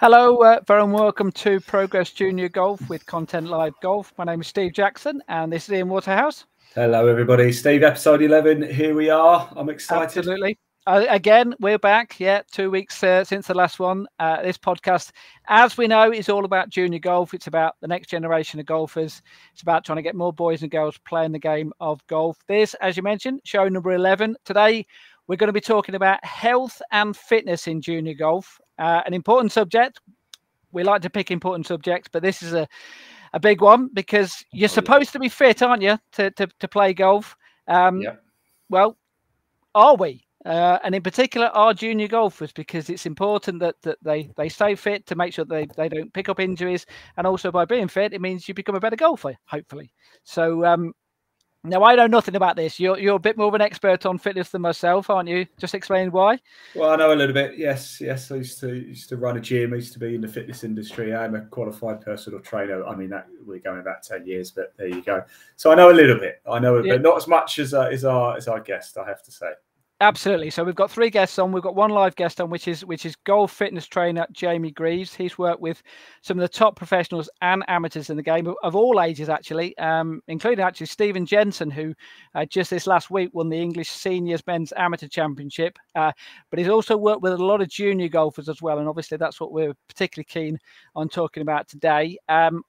Hello, very warm welcome to Progress Junior Golf with Content Live Golf. My name is Steve Jackson and this is Ian Waterhouse. Hello, everybody. Steve, episode 11. Here we are. I'm excited. Absolutely. Again, we're back. Yeah, 2 weeks since the last one. This podcast, as we know, is all about junior golf. It's about the next generation of golfers. It's about trying to get more boys and girls playing the game of golf. This, as you mentioned, show number 11. Today, we're going to be talking about health and fitness in junior golf. An important subject. We like to pick important subjects, but this is a big one because you're supposed to be fit, aren't you, to play golf? Yeah. Well, are we? And in particular, our junior golfers, because it's important that they stay fit to make sure they don't pick up injuries. And also by being fit, it means you become a better golfer, hopefully. So now, I know nothing about this. You're a bit more of an expert on fitness than myself, aren't you? Just explain why. Well, I know a little bit. Yes. I used to run a gym. I used to be in the fitness industry. I'm a qualified personal trainer. I mean, that we're going about 10 years, but there you go. So I know a little bit. I know a bit, not as much as our guest, I have to say. Absolutely. So we've got 3 guests on. We've got one live guest on, which is golf fitness trainer Jamie Greaves. He's worked with some of the top professionals and amateurs in the game of all ages, actually, including actually Stephen Jensen, who just this last week won the English Seniors Men's Amateur Championship. But he's also worked with a lot of junior golfers as well, and obviously that's what we're particularly keen on talking about today.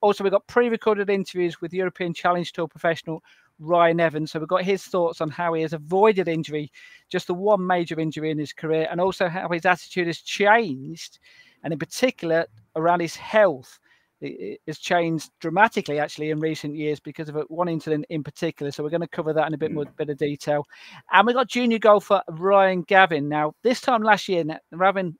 Also, we've got pre-recorded interviews with European Challenge Tour professional Ryan Gavin. So we've got his thoughts on how he has avoided injury, just the one major injury in his career, and also how his attitude has changed, and in particular around his health. It has changed dramatically actually in recent years because of one incident in particular. So we're going to cover that in a bit of detail. And we've got junior golfer Ryan Gavin. Now, this time last year, Ryan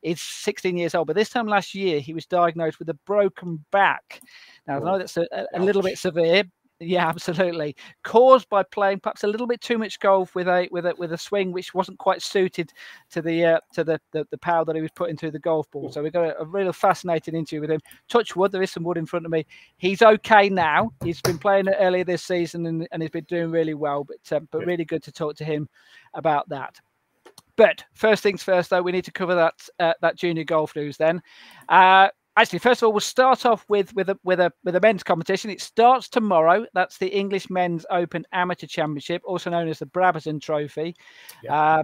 is 16 years old, but this time last year he was diagnosed with a broken back. Now, I know that's a little bit severe. Yeah, absolutely. Caused by playing perhaps a little bit too much golf with a swing which wasn't quite suited to the power that he was putting through the golf ball. So we've got a really fascinating interview with him. Touch wood, there is some wood in front of me. He's okay now. He's been playing earlier this season and he's been doing really well. But really good to talk to him about that. But first things first, though, we need to cover that junior golf news then. Actually, first of all, we'll start off with a men's competition. It starts tomorrow. That's the English Men's Open Amateur Championship, also known as the Brabazon Trophy. Yeah.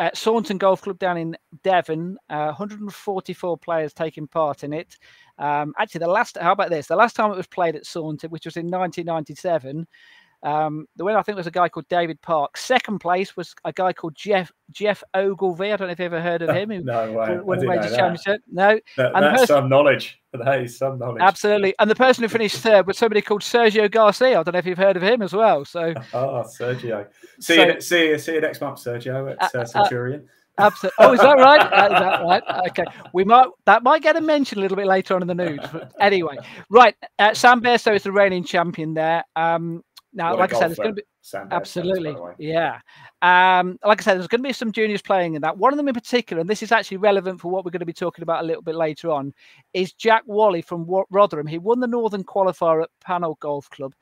At Saunton Golf Club down in Devon, 144 players taking part in it. Actually, how about this? The last time it was played at Saunton, which was in 1997, the winner, I think, was a guy called David Park. Second place was a guy called Jeff Ogilvie. I don't know if you've ever heard of him. No way. Won the major championship. No. That's some knowledge. That is some knowledge. Absolutely. And the person who finished third was somebody called Sergio Garcia. I don't know if you've heard of him as well. So. Oh, Sergio. See you next month, Sergio, at Centurion. Absolutely. Oh, is that right? Is that right? Okay. That might get a mention a little bit later on in the news. But anyway, right. Sam Bairstow is the reigning champion there. Now, like I said, there's going to be absolutely, yeah. Like I said, there's going to be some juniors playing in that. One of them in particular, and this is actually relevant for what we're going to be talking about a little bit later on, is Jack Wally from Rotherham. He won the Northern Qualifier at Panel Golf Club.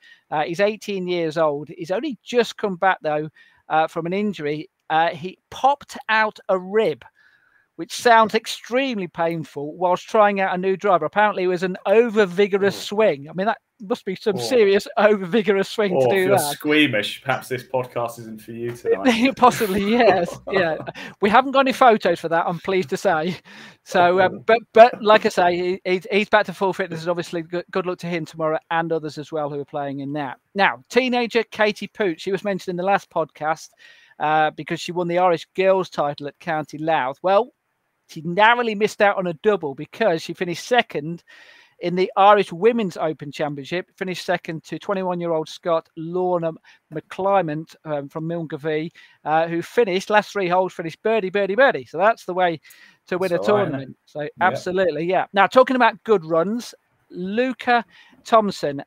He's 18 years old. He's only just come back though from an injury. He popped out a rib, which sounds extremely painful, whilst trying out a new driver. Apparently, it was an over-vigorous swing. I mean, that must be some serious over-vigorous swing to do if you're that. Squeamish, perhaps this podcast isn't for you tonight. Possibly, yes. Yeah, we haven't got any photos for that, I'm pleased to say. So, but like I say, he's back to full fitness, and obviously good luck to him tomorrow and others as well who are playing in that. Now, teenager Katie Pooch, she was mentioned in the last podcast because she won the Irish Girls title at County Louth. Well, she narrowly missed out on a double because she finished second in the Irish Women's Open Championship, finished second to 21-year-old Scot Lorna McClymont from Milngavie, who finished, last 3 holes, finished birdie, birdie, birdie. So that's the way to win a tournament. So absolutely, yeah. Now, talking about good runs, Luca Thompson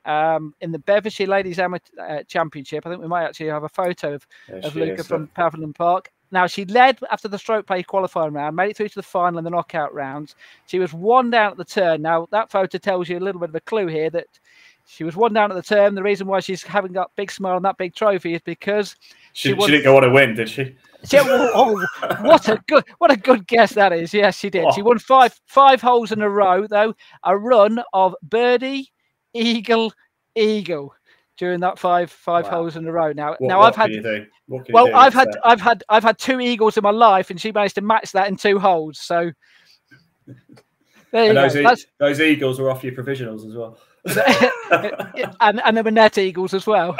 in the Bevershire Ladies Amateur Championship. I think we might actually have a photo of Luca from Pavillion Park. Now, she led after the stroke play qualifying round, made it through to the final and the knockout rounds. She was 1 down at the turn. Now, that photo tells you a little bit of a clue here that she was 1 down at the turn. The reason why she's having that big smile and that big trophy is because She didn't go on to win, did she? What a good guess that is. Yes, she did. She won five holes in a row, though. A run of birdie, eagle, eagle during that five holes in a row. Now I've had. Well, I've had 2 eagles in my life, and she managed to match that in 2 holes. So there you go. Those eagles were off your provisionals as well, and they were net eagles as well.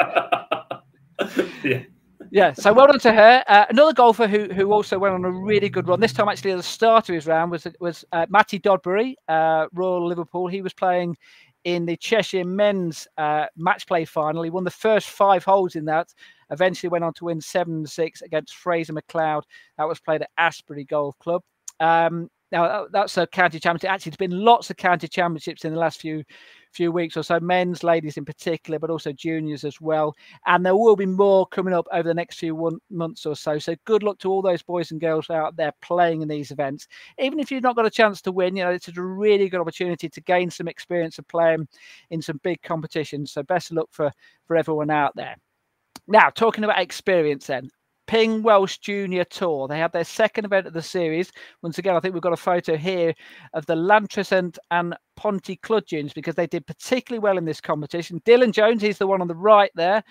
Yeah. Yeah, so well done to her. Another golfer who also went on a really good run. This time, actually, at the start of his round was Matty Dodbury, Royal Liverpool. He was playing in the Cheshire Men's match play final. He won the first 5 holes in that. Eventually went on to win 7-6 against Fraser McLeod. That was played at Asbury Golf Club. Now, that's a county championship. Actually, there's been lots of county championships in the last few weeks or so, men's, ladies in particular, but also juniors as well. And there will be more coming up over the next few months or so. So good luck to all those boys and girls out there playing in these events. Even if you've not got a chance to win, it's a really good opportunity to gain some experience of playing in some big competitions. So best of luck for everyone out there. Now, talking about experience then. Ping Welsh Junior Tour. They had their second event of the series. Once again, I think we've got a photo here of the Lantrescent and Pontyclun juniors because they did particularly well in this competition. Dylan Jones, he's the one on the right there.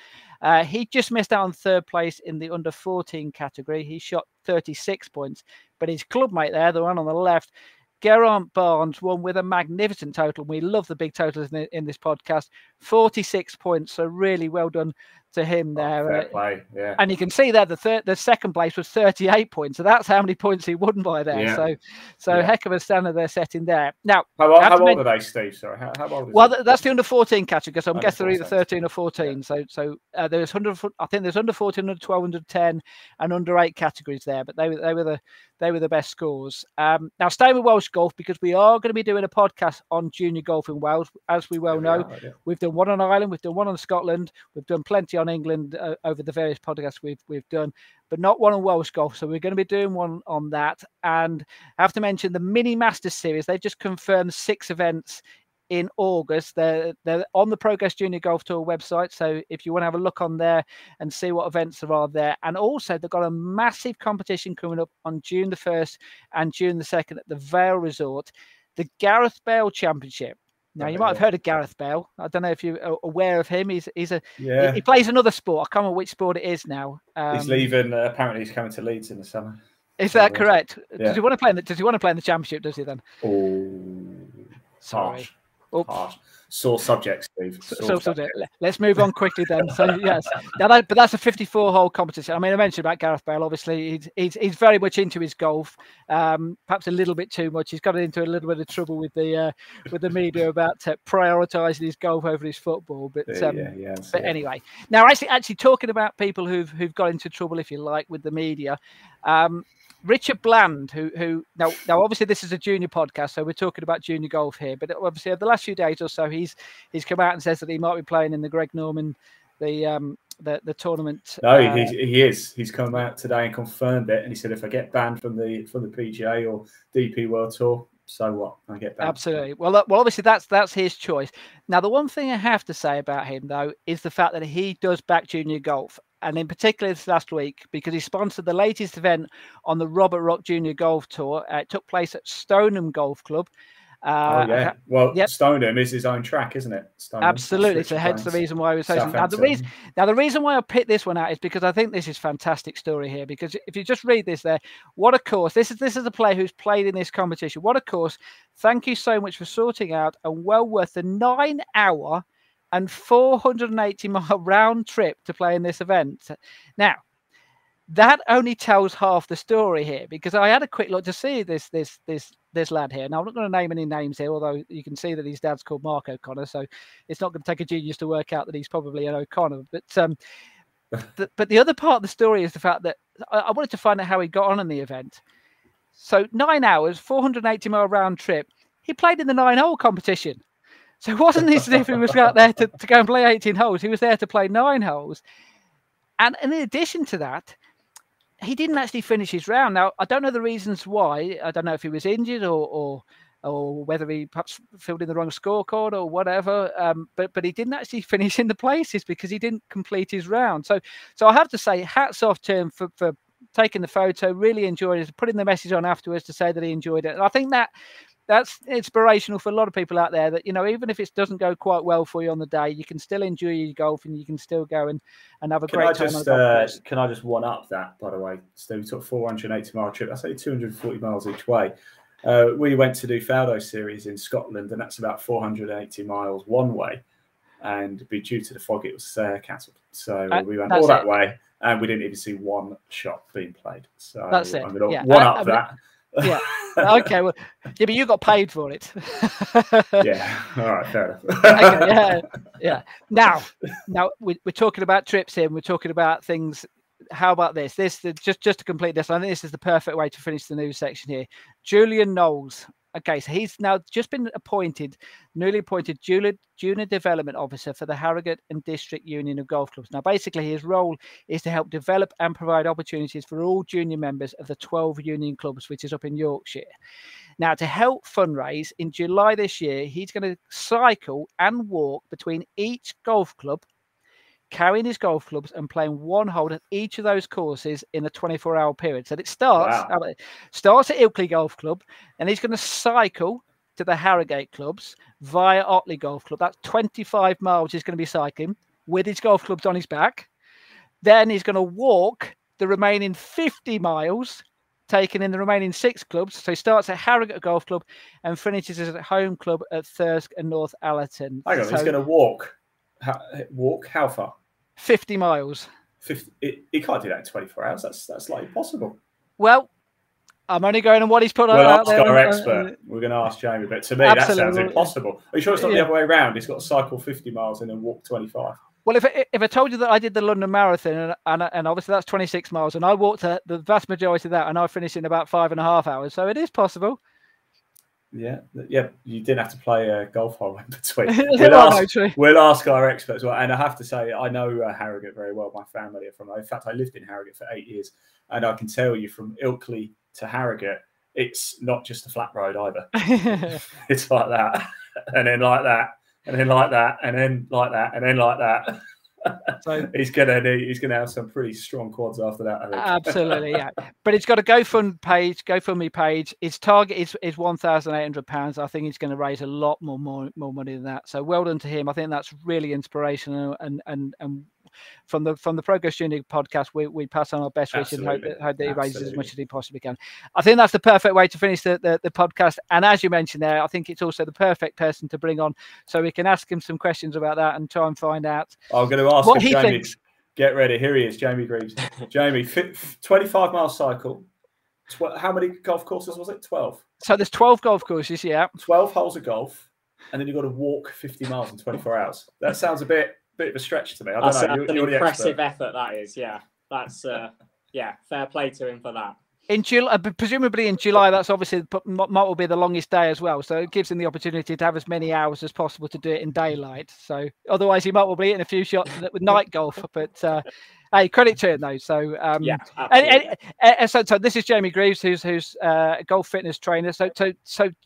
He just missed out on 3rd place in the under 14 category. He shot 36 points, but his clubmate there, the one on the left, Geraint Barnes, won with a magnificent total. We love the big totals in this podcast. 46 points, so really well done to him there. Fair play, yeah. And you can see there the second place was 38 points, so that's how many points he won by there. Yeah. So heck of a standard they're setting there. Now, how old are they, Steve? Sorry, how old is well, that's the under 14 category, so I'm guessing they're either 13 or 14. Yeah. So there's 100. I think there's under 14, under 12, under 10, and under 8 categories there. But they were the best scores. Now, staying with Welsh golf, because we are going to be doing a podcast on junior golf in Wales, as we well know. We've done one on Ireland, we've done one on Scotland, we've done plenty on England over the various podcasts we've done, but not one on Welsh golf. So we're going to be doing one on that. And I have to mention the Mini Masters series. They've just confirmed 6 events in August. They're on the Progress Junior Golf Tour website. So if you want to have a look on there and see what events there are there. And also they've got a massive competition coming up on June the 1st and June the 2nd at the Vale Resort, the Gareth Bale Championship. Now, you might have heard of Gareth Bale. I don't know if you're aware of him. He plays another sport. I can't remember which sport it is now. He's leaving. Apparently, he's coming to Leeds in the summer. Is that correct? Yeah. Does he want to play in the championship? Does he then? Oh, sorry. Harsh. Sore subject, Steve. Sore subject. Let's move on quickly then. So yes, but that's a 54-hole competition. I mean, I mentioned about Gareth Bale. Obviously, he's very much into his golf. Perhaps a little bit too much. He's got into a little bit of trouble with the media about prioritising his golf over his football. But anyway, now actually talking about people who've got into trouble, if you like, with the media. Richard Bland, who now obviously this is a junior podcast, so we're talking about junior golf here. But obviously, over the last few days or so, he's come out and says that he might be playing in the Greg Norman, the tournament. No, he is. He's come out today and confirmed it, and he said, if I get banned from the PGA or DP World Tour, so what? I get banned. Absolutely. Well, obviously that's his choice. Now, the one thing I have to say about him though is the fact that he does back junior golf. And in particular this last week, because he sponsored the latest event on the Robert Rock Junior Golf Tour. It took place at Stoneham Golf Club. Stoneham is his own track, isn't it? Stoneham, absolutely. So hence the reason why I was saying. Now the reason why I picked this one out is because I think this is a fantastic story here. Because if you just read this there, what a course. This is a player who's played in this competition. What a course. Thank you so much for sorting out a well worth the 9-hour and 480-mile round trip to play in this event. Now, that only tells half the story here, because I had a quick look to see this lad here. Now, I'm not going to name any names here, although you can see that his dad's called Mark O'Connor, so it's not going to take a genius to work out that he's probably an O'Connor. But the other part of the story is the fact that I wanted to find out how he got on in the event. So 9 hours, 480-mile round trip. He played in the 9-hole competition. So it wasn't as if he was out there to go and play 18 holes. He was there to play 9 holes. And in addition to that, he didn't actually finish his round. Now, I don't know the reasons why. I don't know if he was injured or or whether he perhaps filled in the wrong scorecard or whatever. But he didn't actually finish in the places because he didn't complete his round. So I have to say, hats off to him for taking the photo, really enjoyed it, putting the message on afterwards to say that he enjoyed it. And I think that's inspirational for a lot of people out there, that, you know, even if it doesn't go quite well for you on the day, you can still enjoy your golf and you can still go and have a great time. Can I just one up that, by the way? So we took 480-mile trip. That's only 240 miles each way. We went to do Faldo series in Scotland, and that's about 480 miles one way. And due to the fog, it was cancelled. So we went all that way, and we didn't even see one shot being played. So that's it. I'm going to one up that. Yeah. Okay. Well, yeah, but you got paid for it. Yeah. All right. Fair enough. Okay. Yeah. Now we're talking about trips here. And we're talking about things. How about this? Just to complete this, I think this is the perfect way to finish the news section here. Julian Knowles. Okay, so he's now just been newly appointed junior development officer for the Harrogate and District Union of Golf Clubs. Now, basically, his role is to help develop and provide opportunities for all junior members of the 12 union clubs, which is up in Yorkshire. Now, to help fundraise, in July this year, he's going to cycle and walk between each golf club, carrying his golf clubs and playing one hole at each of those courses in a 24-hour period. So it starts at Ilkley Golf Club, and he's going to cycle to the Harrogate clubs via Otley Golf Club. That's 25 miles he's going to be cycling with his golf clubs on his back. Then he's going to walk the remaining 50 miles, taking in the remaining 6 clubs. So he starts at Harrogate Golf Club and finishes at home club at Thirsk and North Allerton. Hang on, he's going to walk. Walk how far? 50 miles. 50. He can't do that in 24 hours. That's like impossible. Well, I'm only going on what he's put out there. We'll ask our expert. We're going to ask Jamie, but to me, that sounds impossible. Are you sure it's not the other way around? He's got to cycle 50 miles and then walk 25. Well, if I told you that I did the London Marathon, and obviously that's 26 miles, and I walked the vast majority of that, and I finished in about 5.5 hours, so it is possible. Yeah. You didn't have to play a golf hole in between. We'll ask our experts. And I have to say, I know Harrogate very well. My family are from. In fact, I lived in Harrogate for 8 years, and I can tell you from Ilkley to Harrogate, it's not just a flat road either. It's like that, and then like that, and then like that, and then like that, and then like that. So he's gonna have some pretty strong quads after that, I think. Absolutely, yeah. But it's got a GoFundMe page. Its target is £1,800. I think he's going to raise a lot more money than that. So well done to him. I think that's really inspirational. And from the Progress Junior podcast, we pass on our best wishes and hope that he raises as much as he possibly can. I think that's the perfect way to finish the podcast. And as you mentioned there, I think it's also the perfect person to bring on so we can ask him some questions about that and try and find out. I'm going to ask what he thinks. Get ready. Here he is, Jamie Greaves. Jamie, 25-mile cycle. How many golf courses was it? 12. So there's 12 golf courses, yeah. 12 holes of golf, and then you've got to walk 50 miles in 24 hours. That sounds a bit of a stretch to me. I don't know. That's an impressive effort, that is. Yeah, that's fair play to him for that. In July, presumably in July, that's obviously will be the longest day as well. So it gives him the opportunity to have as many hours as possible to do it in daylight. So otherwise, he might be hitting a few shots with night golf. But hey, credit to him though. So so this is Jamie Greaves, who's a golf fitness trainer. So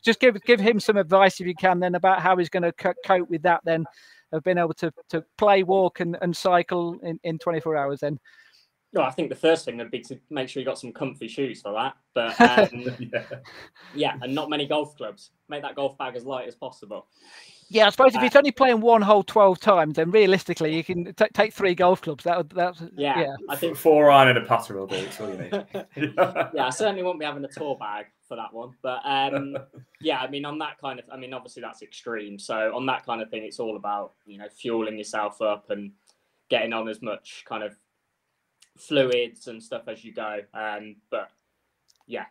just give him some advice if you can then about how he's going to cope with that then, of being able to play, walk, and cycle in 24 hours then. Well, I think the first thing would be to make sure you got some comfy shoes for that. But and not many golf clubs. Make that golf bag as light as possible. Yeah, I suppose if it's only playing one hole 12 times, then realistically you can take 3 golf clubs. That's I think 4 iron and a putter will do. That's all you need. Yeah, I certainly won't be having a tour bag for that one. But I mean, on that kind of, obviously that's extreme. So on that kind of thing, it's all about fueling yourself up and getting on as much kind of fluids and stuff as you go. But yeah,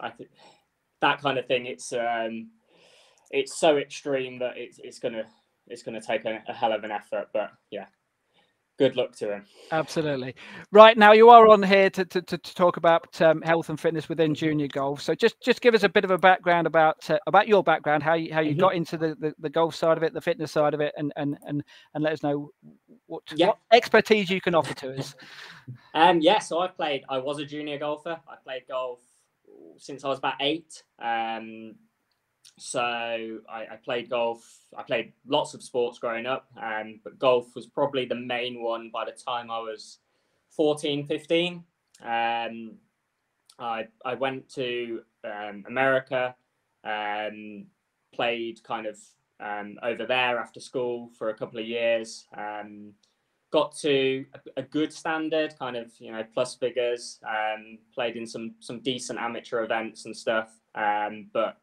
I think that kind of thing. It's so extreme that it's gonna take a hell of an effort. But yeah, good luck to him. Absolutely. Right, now you are on here to talk about health and fitness within junior golf. So just give us a bit of a background about your background, how you got into the golf side of it, the fitness side of it, and let us know what expertise you can offer to us. So I was a junior golfer. I played golf since I was about 8. So I played golf. I played lots of sports growing up, but golf was probably the main one by the time I was 14, 15. I went to America, played kind of over there after school for a couple of years. Got to a good standard, kind of, you know, plus figures. Played in some decent amateur events and stuff, but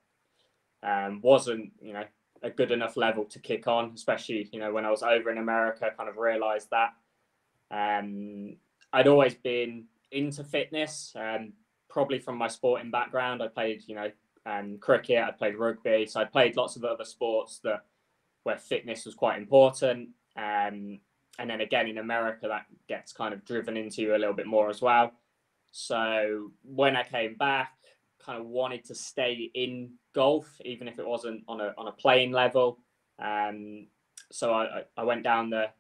wasn't, you know, a good enough level to kick on, especially, you know, when I was over in America. Kind of realised that. I'd always been into fitness, probably from my sporting background. I played, you know, cricket. I played rugby, so I played lots of other sports where fitness was quite important. And then again in America, that gets kind of driven into you a little bit more as well. So when I came back, kind of wanted to stay in golf, even if it wasn't on a playing level. So I went down the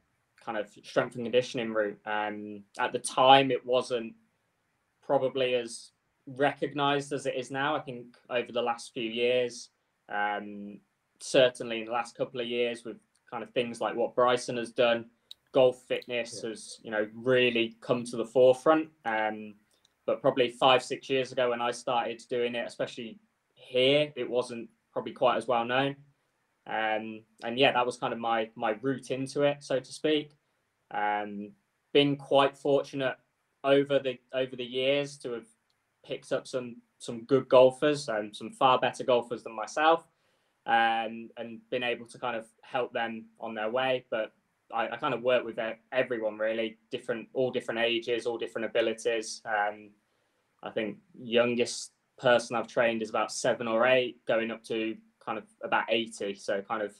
kind of strength and conditioning route. At the time, it wasn't probably as recognized as it is now. I think over the last few years, certainly in the last couple of years, with kind of things like what Bryson has done, golf fitness has, you know, really come to the forefront. But probably 5-6 years ago when I started doing it, especially here, it wasn't probably quite as well known. And yeah, that was kind of my route into it, so to speak. Been quite fortunate over the years to have picked up some good golfers and some far better golfers than myself, and been able to kind of help them on their way. But I kind of work with everyone really, all different ages, all different abilities. I think youngest person I've trained is about 7 or 8, going up to kind of about 80. So kind of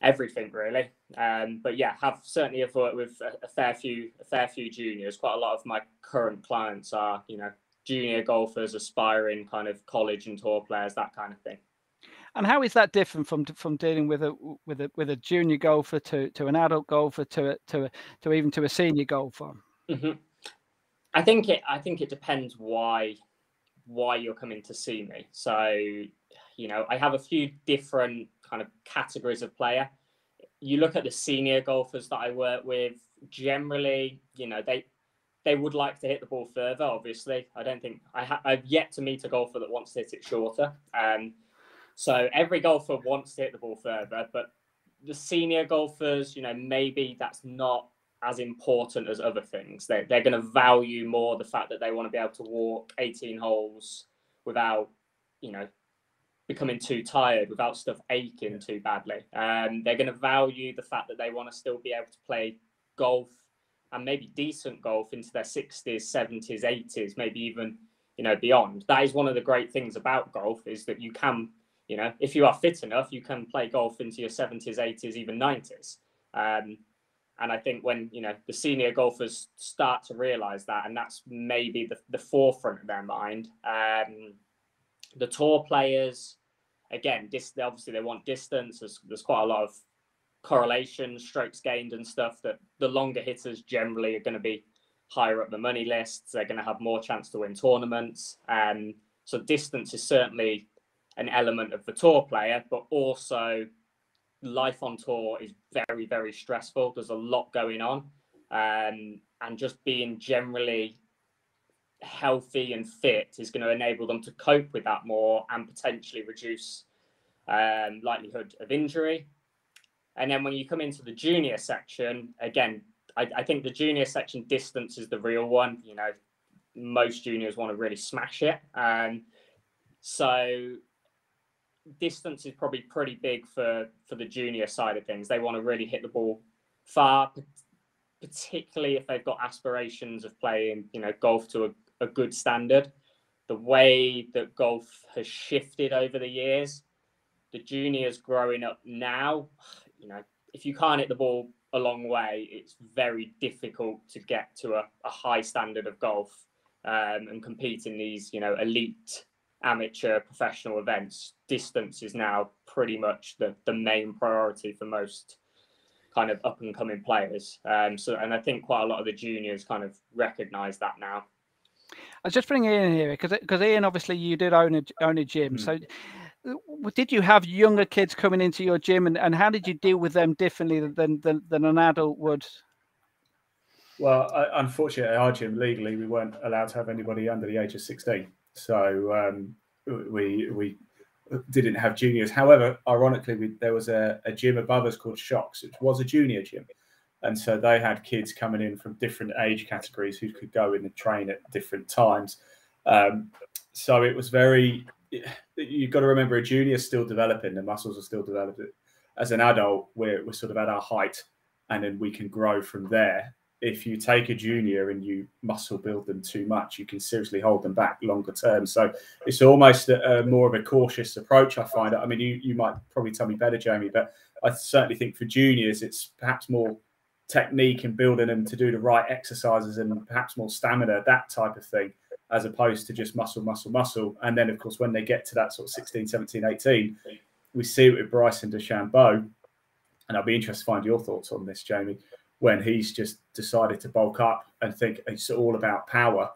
everything really. But yeah, certainly have worked with a fair few juniors. Quite a lot of my current clients are, you know, junior golfers, aspiring kind of college and tour players, that kind of thing. And how is that different from dealing with a junior golfer to an adult golfer to even to a senior golfer? Mm-hmm. I think it depends why you're coming to see me. So, you know, I have a few different kind of categories of player. You look at the senior golfers that I work with, generally, you know, they would like to hit the ball further. Obviously, I don't think I've yet to meet a golfer that wants to hit it shorter. So every golfer wants to hit the ball further, but the senior golfers, you know, maybe that's not as important as other things. They're going to value more the fact that they want to be able to walk 18 holes without, you know, becoming too tired, without stuff aching too badly. They're going to value the fact that they want to still be able to play golf, and maybe decent golf, into their 60s, 70s, 80s, maybe even, you know, beyond. That is one of the great things about golf, is that you can, you know, if you are fit enough, you can play golf into your 70s, 80s, even 90s. And I think when, you know, the senior golfers start to realize that, and that's maybe the forefront of their mind. The tour players, again, obviously they want distance. There's quite a lot of correlation, strokes gained and stuff, that the longer hitters generally are going to be higher up the money lists. They're going to have more chance to win tournaments. So distance is certainly an element of the tour player, but also life on tour is very, very stressful. There's a lot going on, and just being generally healthy and fit is going to enable them to cope with that more, and potentially reduce likelihood of injury. And then when you come into the junior section, again, I think the junior section, distance is the real one. You know, most juniors want to really smash it. So distance is probably pretty big for the junior side of things. They want to really hit the ball far, particularly if they've got aspirations of playing, you know, golf to a good standard. The way that golf has shifted over the years, the juniors growing up now, you know, if you can't hit the ball a long way, it's very difficult to get to a high standard of golf, and compete in these, you know, elite amateur professional events. Distance is now pretty much the main priority for most kind of up and coming players. And I think quite a lot of the juniors kind of recognize that now. I was just bringing Ian here because Ian, obviously you did own a gym. So did you have younger kids coming into your gym, and how did you deal with them differently than an adult would? Well, unfortunately, at our gym, legally, we weren't allowed to have anybody under the age of 16. So we didn't have juniors. However, ironically, there was a gym above us called Shocks, which was a junior gym. And so they had kids coming in from different age categories who could go in and train at different times. So it was very, you've got to remember, a junior is still developing, the muscles are still developing. As an adult, we're sort of at our height, and then we can grow from there. If you take a junior and you muscle build them too much, you can seriously hold them back longer term. So it's almost more of a cautious approach, I find. I mean, you might probably tell me better, Jamie, but I certainly think for juniors, it's perhaps more technique and building them to do the right exercises and perhaps more stamina, that type of thing, as opposed to just muscle. And then, of course, when they get to that sort of 16, 17, 18, we see it with Bryson DeChambeau. And I'll be interested to find your thoughts on this, Jamie, when he's just decided to bulk up and think it's all about power.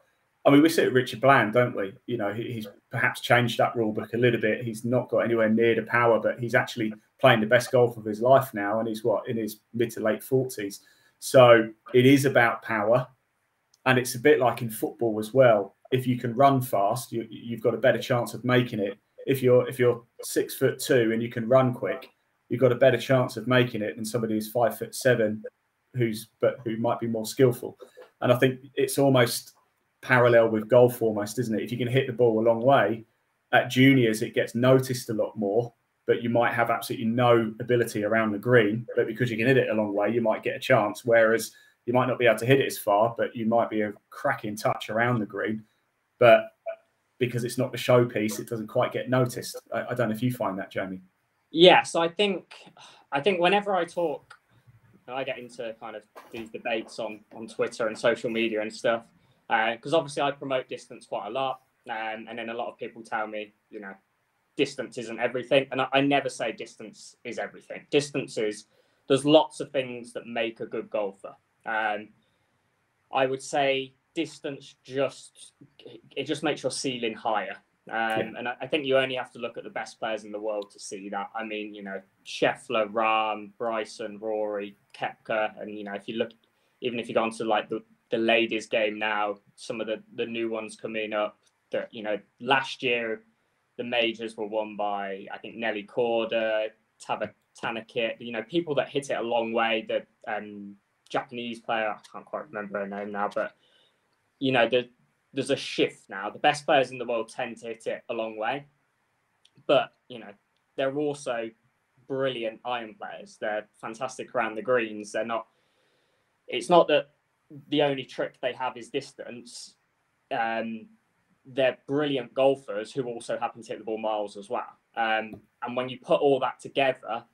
I mean, we see it with Richard Bland, don't we? You know, he's perhaps changed that rule book a little bit. He's not got anywhere near the power, but he's actually playing the best golf of his life now, and he's in his mid to late 40s. So it is about power, and it's a bit like in football as well. If you can run fast, you've got a better chance of making it. If you're 6'2" and you can run quick, you've got a better chance of making it than somebody who's 5'7", who might be more skillful. And I think it's almost parallel with golf almost, isn't it? If you can hit the ball a long way, at juniors it gets noticed a lot more, but you might have absolutely no ability around the green, but because you can hit it a long way, you might get a chance. Whereas you might not be able to hit it as far, but you might be a cracking touch around the green. But because it's not the showpiece, it doesn't quite get noticed. I don't know if you find that, Jamie. Yeah, so I think whenever I talk, I get into kind of these debates on Twitter and social media and stuff, because obviously I promote distance quite a lot, and then a lot of people tell me, you know, distance isn't everything, and I never say distance is everything. There's lots of things that make a good golfer. I would say distance just makes your ceiling higher. And I think you only have to look at the best players in the world to see that. I mean, you know, Scheffler, Rahm, Bryson, Rory, Koepka, and, you know, if you look, even if you go on to like the ladies' game now, some of the new ones coming up, that, you know, last year the majors were won by, I think, Nelly Korda, Tanakit, you know, people that hit it a long way. The Japanese player, I can't quite remember her name now, but, you know, there's a shift now. The best players in the world tend to hit it a long way, but, you know, they're also brilliant iron players. They're fantastic around the greens. It's not that the only trick they have is distance. They're brilliant golfers who also happen to hit the ball miles as well. And when you put all that together,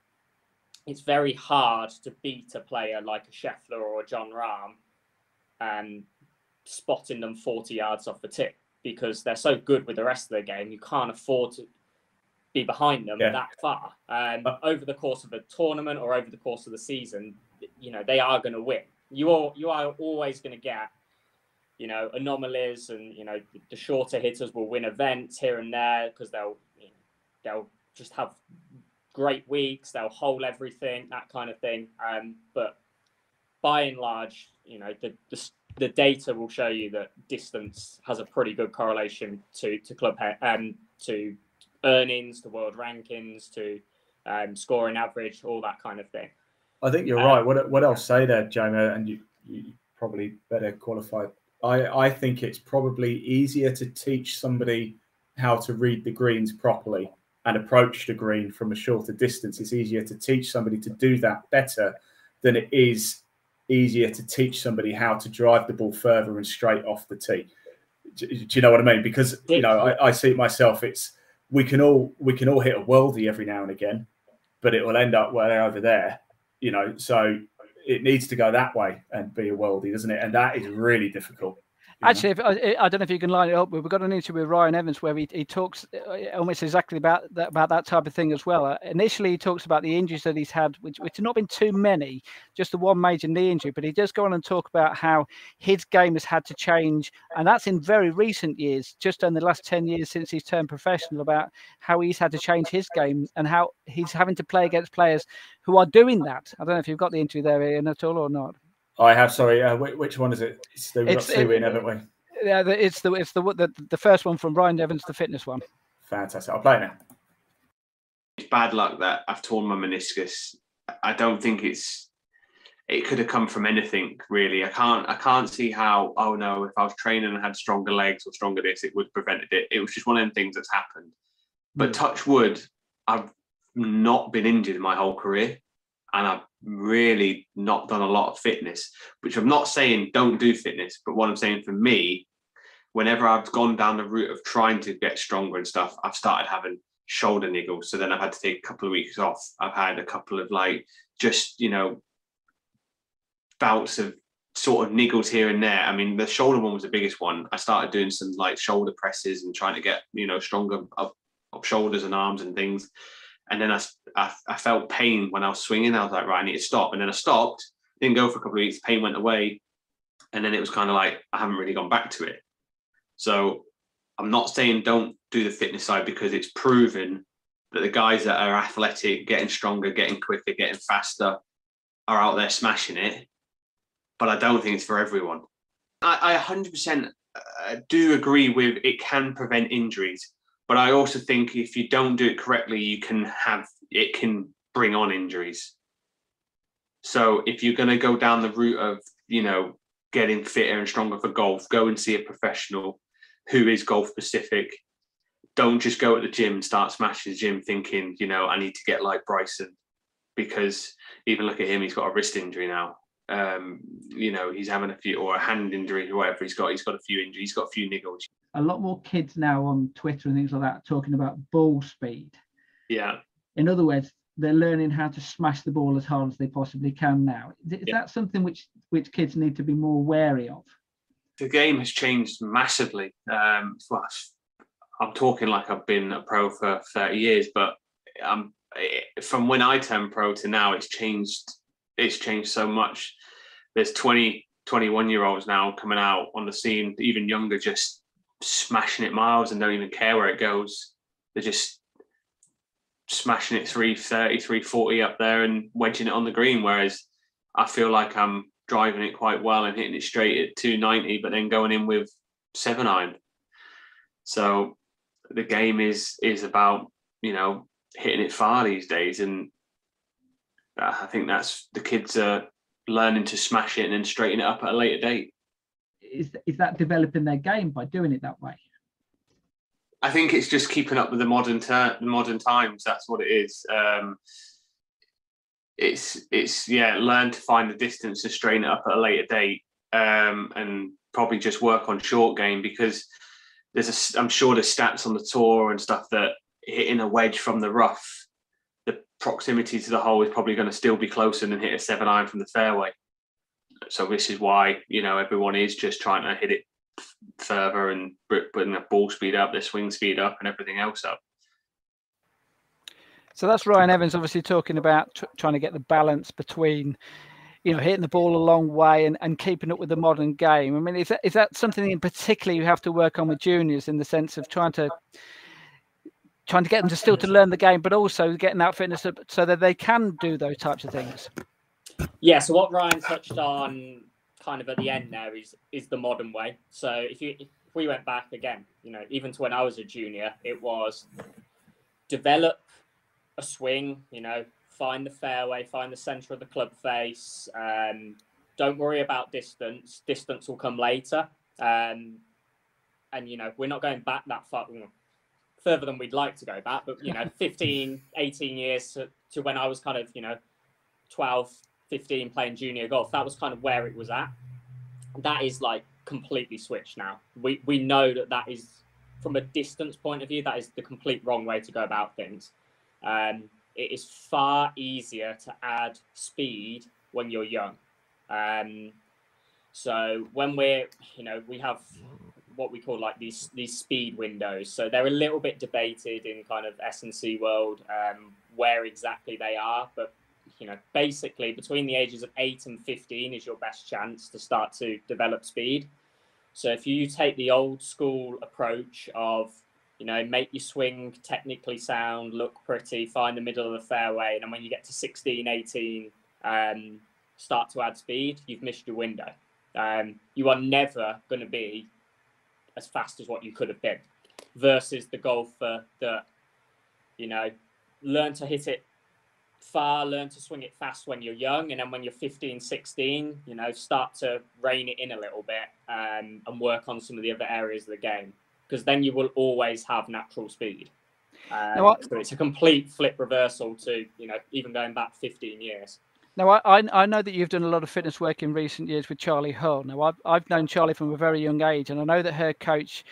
it's very hard to beat a player like a Scheffler or a John Rahm, spotting them 40 yards off the tip, because they're so good with the rest of their game. You can't afford to be behind them that far. Over the course of a tournament or over the course of the season, you know, they are going to win. You are always going to get, you know, anomalies, and, you know, the shorter hitters will win events here and there because they'll just have great weeks. They'll hole everything, that kind of thing. But by and large, you know, the data will show you that distance has a pretty good correlation to club to earnings, to world rankings, to scoring average, all that kind of thing. I think you're right. What I'll say there, Jamie, and you probably better qualified. I think it's probably easier to teach somebody how to read the greens properly and approach the green from a shorter distance. It's easier to teach somebody to do that better than it is easier to teach somebody how to drive the ball further and straight off the tee. Do you know what I mean? Because, you know, I see it myself. We can all hit a worldie every now and again, but it will end up way over there, you know. So it needs to go that way and be a worldie, doesn't it? And that is really difficult. Actually, I don't know if you can line it up. We've got an interview with Ryan Evans where he talks almost exactly about that type of thing as well. Initially, he talks about the injuries that he's had, which have not been too many, just the one major knee injury. But he does go on and talk about how his game has had to change, and that's in very recent years, just in the last 10 years since he's turned professional, about how he's had to change his game and how he's having to play against players who are doing that. I don't know if you've got the interview there, Ian, at all or not. I have. Sorry, which one is it? We've got two in, haven't we? Yeah, it's the first one from Ryan Evans, the fitness one. Fantastic. I'll play it now. It's bad luck that I've torn my meniscus. I don't think it could have come from anything really. I can't see how. Oh no, if I was training and had stronger legs or stronger this, it would have prevented it. It was just one of them things that's happened. But touch wood, I've not been injured in my whole career. And I've really not done a lot of fitness, which I'm not saying don't do fitness, but what I'm saying for me, whenever I've gone down the route of trying to get stronger and stuff, I've started having shoulder niggles. So then I've had to take a couple of weeks off. I've had a couple of bouts of sort of niggles here and there. I mean, the shoulder one was the biggest one. I started doing some shoulder presses and trying to get, stronger up shoulders and arms and things. And then I felt pain when I was swinging. I was like, right, I need to stop. And then I stopped, didn't go for a couple of weeks, pain went away. And then it was kind of like, I haven't really gone back to it. So I'm not saying don't do the fitness side, because it's proven that the guys that are athletic, getting stronger, getting quicker, getting faster, are out there smashing it. But I don't think it's for everyone. I 100% do agree with it can prevent injuries. But I also think if you don't do it correctly, it can bring on injuries. So if you're going to go down the route of, getting fitter and stronger for golf, go and see a professional who is golf specific. Don't just go at the gym and start smashing the gym thinking, I need to get like Bryson, because even look at him, he's got a wrist injury now. He's having a few, or a hand injury, or whatever he's got a few injuries, he's got a few niggles. A lot more kids now on Twitter and things like that talking about ball speed. Yeah. In other words, they're learning how to smash the ball as hard as they possibly can now. Is that something which kids need to be more wary of? The game has changed massively. I'm talking like I've been a pro for 30 years, but from when I turned pro to now, it's changed so much. There's 20, 21-year-olds now coming out on the scene, even younger, just smashing it miles and don't even care where it goes. They're just smashing it 330, 340 up there and wedging it on the green, whereas I feel like I'm driving it quite well and hitting it straight at 290, but then going in with 7-iron. So the game is about, hitting it far these days, and I think that's the kids are learning to smash it and then straighten it up at a later date. Is that developing their game by doing it that way? I think it's just keeping up with the modern times. That's what it is. It's learn to find the distance and straighten it up at a later date, and probably just work on short game, because I'm sure there's stats on the tour and stuff that hitting a wedge from the rough, the proximity to the hole is probably going to still be closer than hit a 7-iron from the fairway. So this is why, everyone is just trying to hit it further and putting the ball speed up, their swing speed up, and everything else up. So that's Ryan Evans obviously talking about trying to get the balance between, hitting the ball a long way and keeping up with the modern game. I mean, is that something in particular you have to work on with juniors, in the sense of trying to get them to still to learn the game, but also getting that fitness up so that they can do those types of things? Yeah, so what Ryan touched on kind of at the end there is the modern way. So if we went back again, even to when I was a junior, it was develop a swing, find the fairway, find the center of the club face. Don't worry about distance. Distance will come later. And we're not going back that far, further than we'd like to go back, but 15, 18 years to when I was kind of 12, 15 playing junior golf. That was kind of where it was at. That is like completely switched now. We know that is, from a distance point of view, that is the complete wrong way to go about things. It is far easier to add speed when you're young. So when we're, we have what we call like these speed windows. So they're a little bit debated in kind of S&C world, where exactly they are. But, basically between the ages of 8 and 15 is your best chance to start to develop speed. So if you take the old school approach of, make your swing technically sound, look pretty, find the middle of the fairway, and then when you get to 16, 18, start to add speed, you've missed your window. You are never going to be as fast as what you could have been, versus the golfer that, learn to hit it far, learn to swing it fast when you're young, and then when you're 15, 16, start to rein it in a little bit, and work on some of the other areas of the game, because then you will always have natural speed. So it's a complete flip reversal to, even going back 15 years. Now, I know that you've done a lot of fitness work in recent years with Charlie Hull. Now, I've known Charlie from a very young age, and I know that her coach,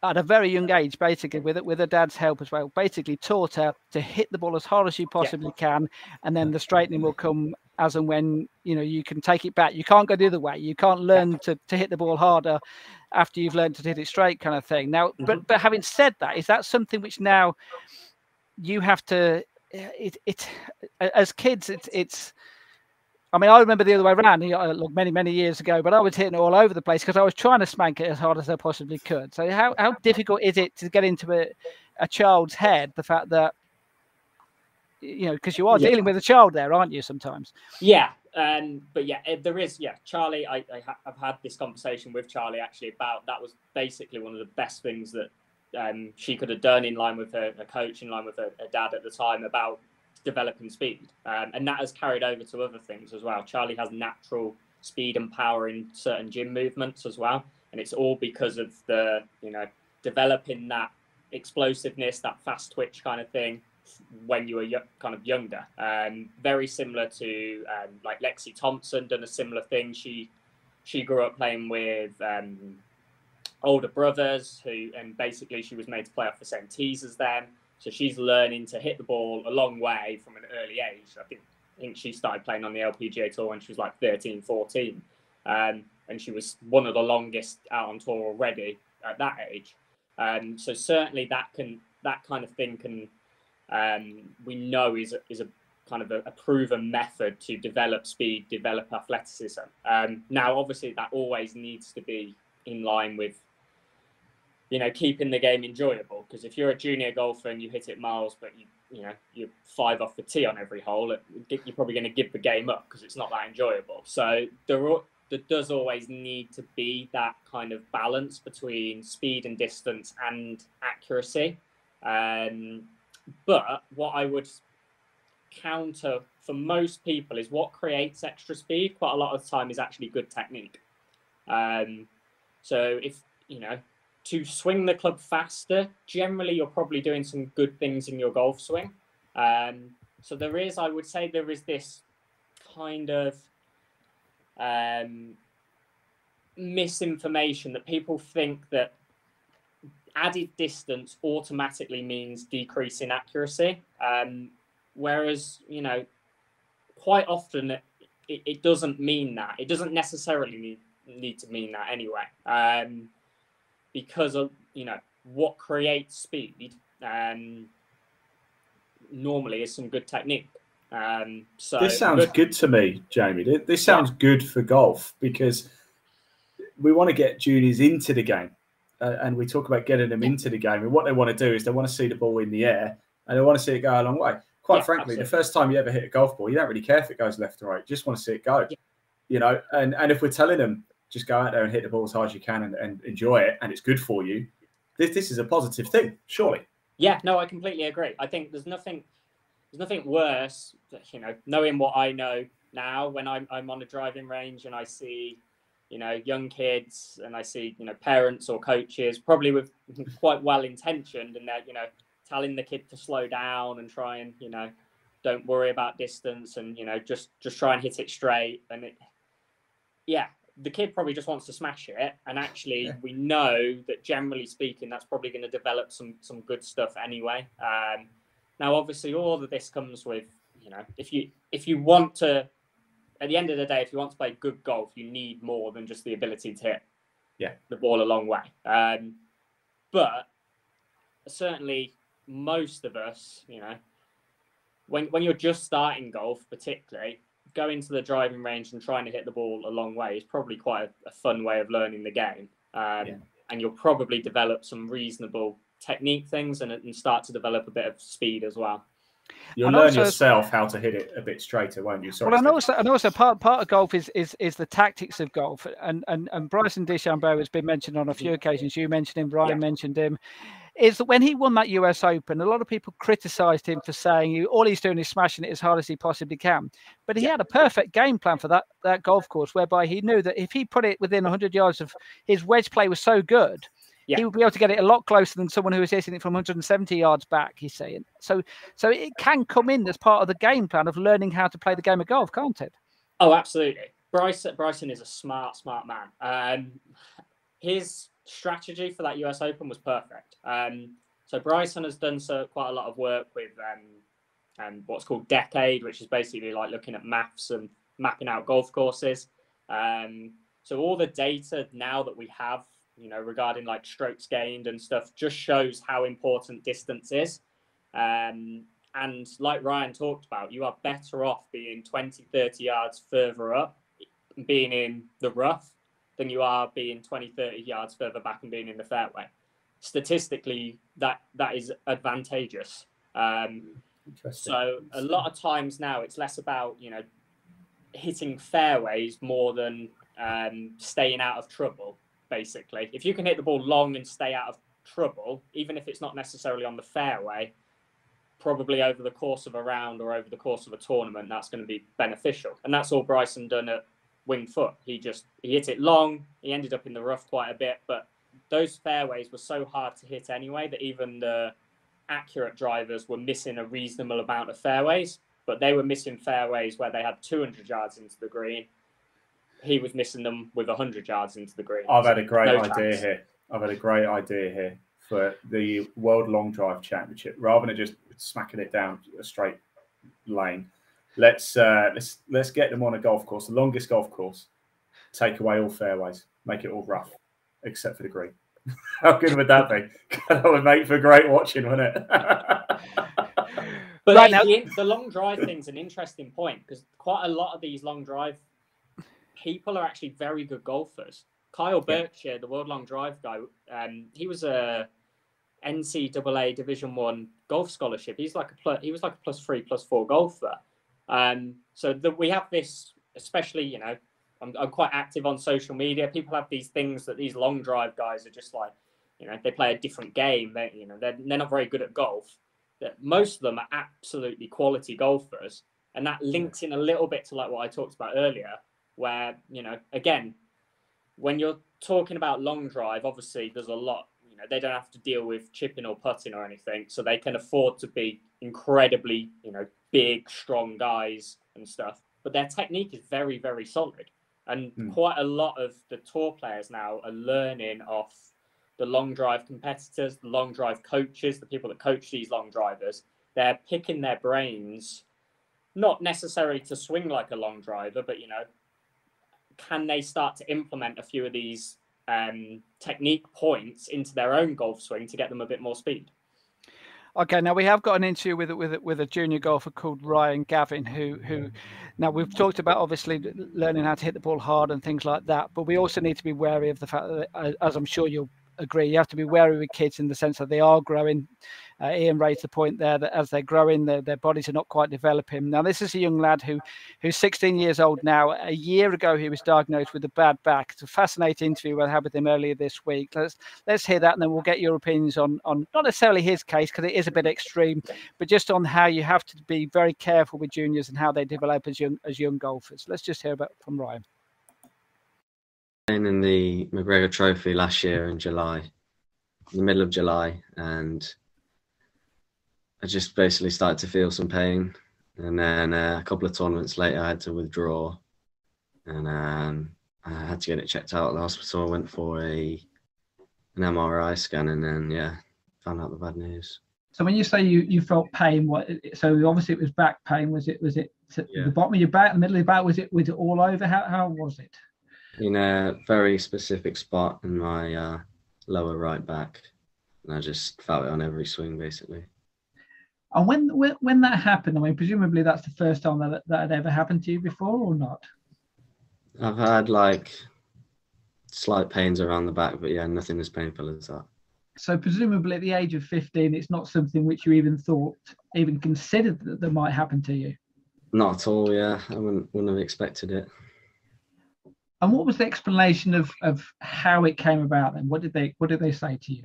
at a very young age, basically, with her dad's help as well, basically taught her to hit the ball as hard as you possibly can, and then the straightening will come as and when, you can take it back. You can't go the other way. You can't learn to hit the ball harder after you've learned to hit it straight, kind of thing. Now, but having said that, is that something which now you have to, as kids, it's I mean, I remember the other way around, many years ago, but I was hitting it all over the place because I was trying to spank it as hard as I possibly could. So how difficult is it to get into a child's head, the fact that, because you are dealing with a child there, aren't you, sometimes? Yeah. But yeah, there is, Charlie, I've had this conversation with Charlie actually about, that was basically one of the best things that she could have done, in line with her coach, in line with her dad at the time, about developing speed, and that has carried over to other things as well. Charlie has natural speed and power in certain gym movements as well, and it's all because of the developing that explosiveness, that fast twitch kind of thing when you were kind of younger. Very similar to like Lexi Thompson done a similar thing. She grew up playing with older brothers and basically she was made to play off the same tees as them. So she's learning to hit the ball a long way from an early age. I think she started playing on the LPGA tour when she was like 13, 14. And she was one of the longest out on tour already at that age. So certainly that kind of thing can, we know is a kind of a proven method to develop speed, develop athleticism. Now, obviously that always needs to be in line with, keeping the game enjoyable. Because if you're a junior golfer and you hit it miles, but you're 5 off the tee on every hole, you're probably going to give the game up because it's not that enjoyable. So there does always need to be that kind of balance between speed and distance and accuracy. But what I would counter for most people is what creates extra speed quite a lot of the time is actually good technique. So if, to swing the club faster, generally you're probably doing some good things in your golf swing. So I would say there is this kind of misinformation that people think that added distance automatically means decreasing accuracy. Whereas, quite often it doesn't mean that. It doesn't necessarily need to mean that anyway. Because of, what creates speed normally is some good technique. So this sounds good to me, Jamie. This sounds good for golf, because we want to get juniors into the game, and we talk about getting them into the game. And what they want to do is they want to see the ball in the air and they want to see it go a long way. Quite frankly, absolutely. The first time you ever hit a golf ball, you don't really care if it goes left or right. You just want to see it go. Yeah. And if we're telling them just go out there and hit the ball as hard as you can and enjoy it, and it's good for you, this is a positive thing, surely. Yeah, no, I completely agree. I think there's nothing worse, knowing what I know now when I'm on a driving range and I see, young kids and I see, parents or coaches probably with quite well intentioned, and they're, telling the kid to slow down and try and, don't worry about distance and, just try and hit it straight. And the kid probably just wants to smash it. And actually we know that generally speaking, that's probably going to develop some good stuff anyway. Now, obviously all of this comes with, if you want to at the end of the day, if you want to play good golf, you need more than just the ability to hit the ball a long way. But certainly most of us, you know, when you're just starting golf, particularly, going to the driving range and trying to hit the ball a long way is probably quite a fun way of learning the game. And you'll probably develop some reasonable technique things and start to develop a bit of speed as well. You'll learn yourself how to hit it a bit straighter, won't you? Sorry, well, and also part of golf is the tactics of golf. And Bryson DeChambeau has been mentioned on a few occasions. You mentioned him, Ryan mentioned him. Is that when he won that US Open, a lot of people criticised him for saying all he's doing is smashing it as hard as he possibly can. But he had a perfect game plan for that golf course, whereby he knew that if he put it within 100 yards of his wedge play was so good, he would be able to get it a lot closer than someone who was hitting it from 170 yards back, he's saying. So it can come in as part of the game plan of learning how to play the game of golf, can't it? Oh, absolutely. Bryson is a smart man. His strategy for that US Open was perfect. So Bryson has done quite a lot of work with what's called Decade, which is basically like looking at maths and mapping out golf courses. So all the data now that we have, you know, regarding like strokes gained and stuff, just shows how important distance is. And like Ryan talked about, you are better off being 20, 30 yards further up, being in the rough, than you are being 20, 30 yards further back and being in the fairway. Statistically, that is advantageous. So a lot of times now it's less about, you know, hitting fairways more than staying out of trouble, basically. If you can hit the ball long and stay out of trouble, even if it's not necessarily on the fairway, probably over the course of a round or over the course of a tournament, that's going to be beneficial. And that's all Bryson done at Winged Foot. He hit it long. He ended up in the rough quite a bit, but those fairways were so hard to hit anyway that even the accurate drivers were missing a reasonable amount of fairways, but they were missing fairways where they had 200 yards into the green. He was missing them with 100 yards into the green. I've had a great idea here for the World Long Drive Championship. Rather than just smacking it down a straight lane, let's get them on a golf course, the longest golf course. Take away all fairways, make it all rough, except for the green. How good would that be? That would make for great watching, wouldn't it? But right now, the long drive thing's an interesting point because quite a lot of these long drive people are actually very good golfers. Kyle Berkshire, the World Long Drive guy, he was a NCAA Division I golf scholarship. He was like a +3, +4 golfer. So we have this, especially, you know, I'm quite active on social media. People have these things that these long drive guys are just like, you know, they play a different game. They're not very good at golf. Most of them are absolutely quality golfers. And that links in a little bit to like what I talked about earlier, where, you know, again, when you're talking about long drive, obviously there's a lot, you know, they don't have to deal with chipping or putting or anything. So they can afford to be incredibly, you know, big, strong guys and stuff. But their technique is very, very solid. And quite a lot of the tour players now are learning off the long drive competitors, the long drive coaches, the people that coach these long drivers. They're picking their brains, not necessarily to swing like a long driver, but, you know, can they start to implement a few of these technique points into their own golf swing to get them a bit more speed? Okay, now we have got an interview with a junior golfer called Ryan Gavin, who now we've talked about obviously learning how to hit the ball hard and things like that, but we also need to be wary of the fact that, as I'm sure you'll agree, you have to be wary with kids in the sense that they are growing. Ian raised the point there that as they're growing, their bodies are not quite developing. Now, this is a young lad who's 16 years old now. A year ago, he was diagnosed with a bad back. It's a fascinating interview I had with him earlier this week. Let's hear that, and then we'll get your opinions on not necessarily his case, because it is a bit extreme, but just on how you have to be very careful with juniors and how they develop as young golfers. Let's just hear about from Ryan. In the McGregor Trophy last year in July, in the middle of July, and I just basically started to feel some pain, and then a couple of tournaments later I had to withdraw, and I had to get it checked out at the hospital. I went for an MRI scan, and then found out the bad news. So when you say you felt pain, so obviously it was back pain. Was it Yeah. the bottom of your back, the middle of your back? Was it all over? How was it? In a very specific spot in my lower right back, and I just felt it on every swing basically. And when that happened, I mean, presumably that's the first time that had ever happened to you before, or not? I've had like slight pains around the back, but yeah, nothing as painful as that. So presumably at the age of 15, it's not something which you even considered that might happen to you. Not at all. Yeah, I wouldn't have expected it. And what was the explanation of how it came about then? What did they say to you?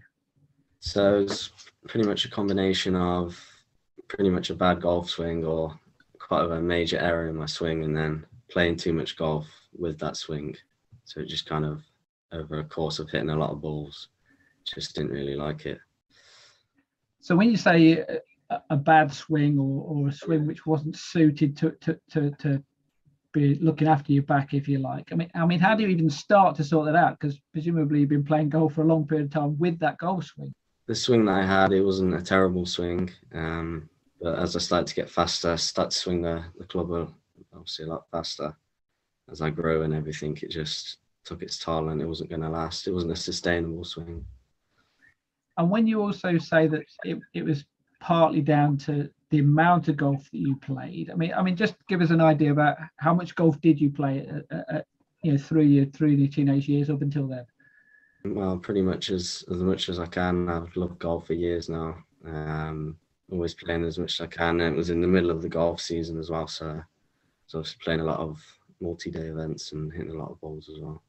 So it's pretty much a combination of pretty much a bad golf swing or quite a major error in my swing, and then playing too much golf with that swing. So it just kind of, over a course of hitting a lot of balls, just didn't really like it. So when you say a bad swing or a swing which wasn't suited to be looking after your back, if you like, I mean, how do you even start to sort that out? Because presumably you've been playing golf for a long period of time with that golf swing. The swing that I had, it wasn't a terrible swing, but as I started to get faster, I started to swing the club obviously a lot faster. As I grew and everything, it just took its toll, and it wasn't going to last. It wasn't a sustainable swing. And when you also say that it was partly down to the amount of golf that you played, I mean, just give us an idea about how much golf did you play through your teenage years up until then? Well, pretty much as much as I can. I've loved golf for years now. Always playing as much as I can. And it was in the middle of the golf season as well, so I was obviously playing a lot of multi-day events and hitting a lot of balls as well.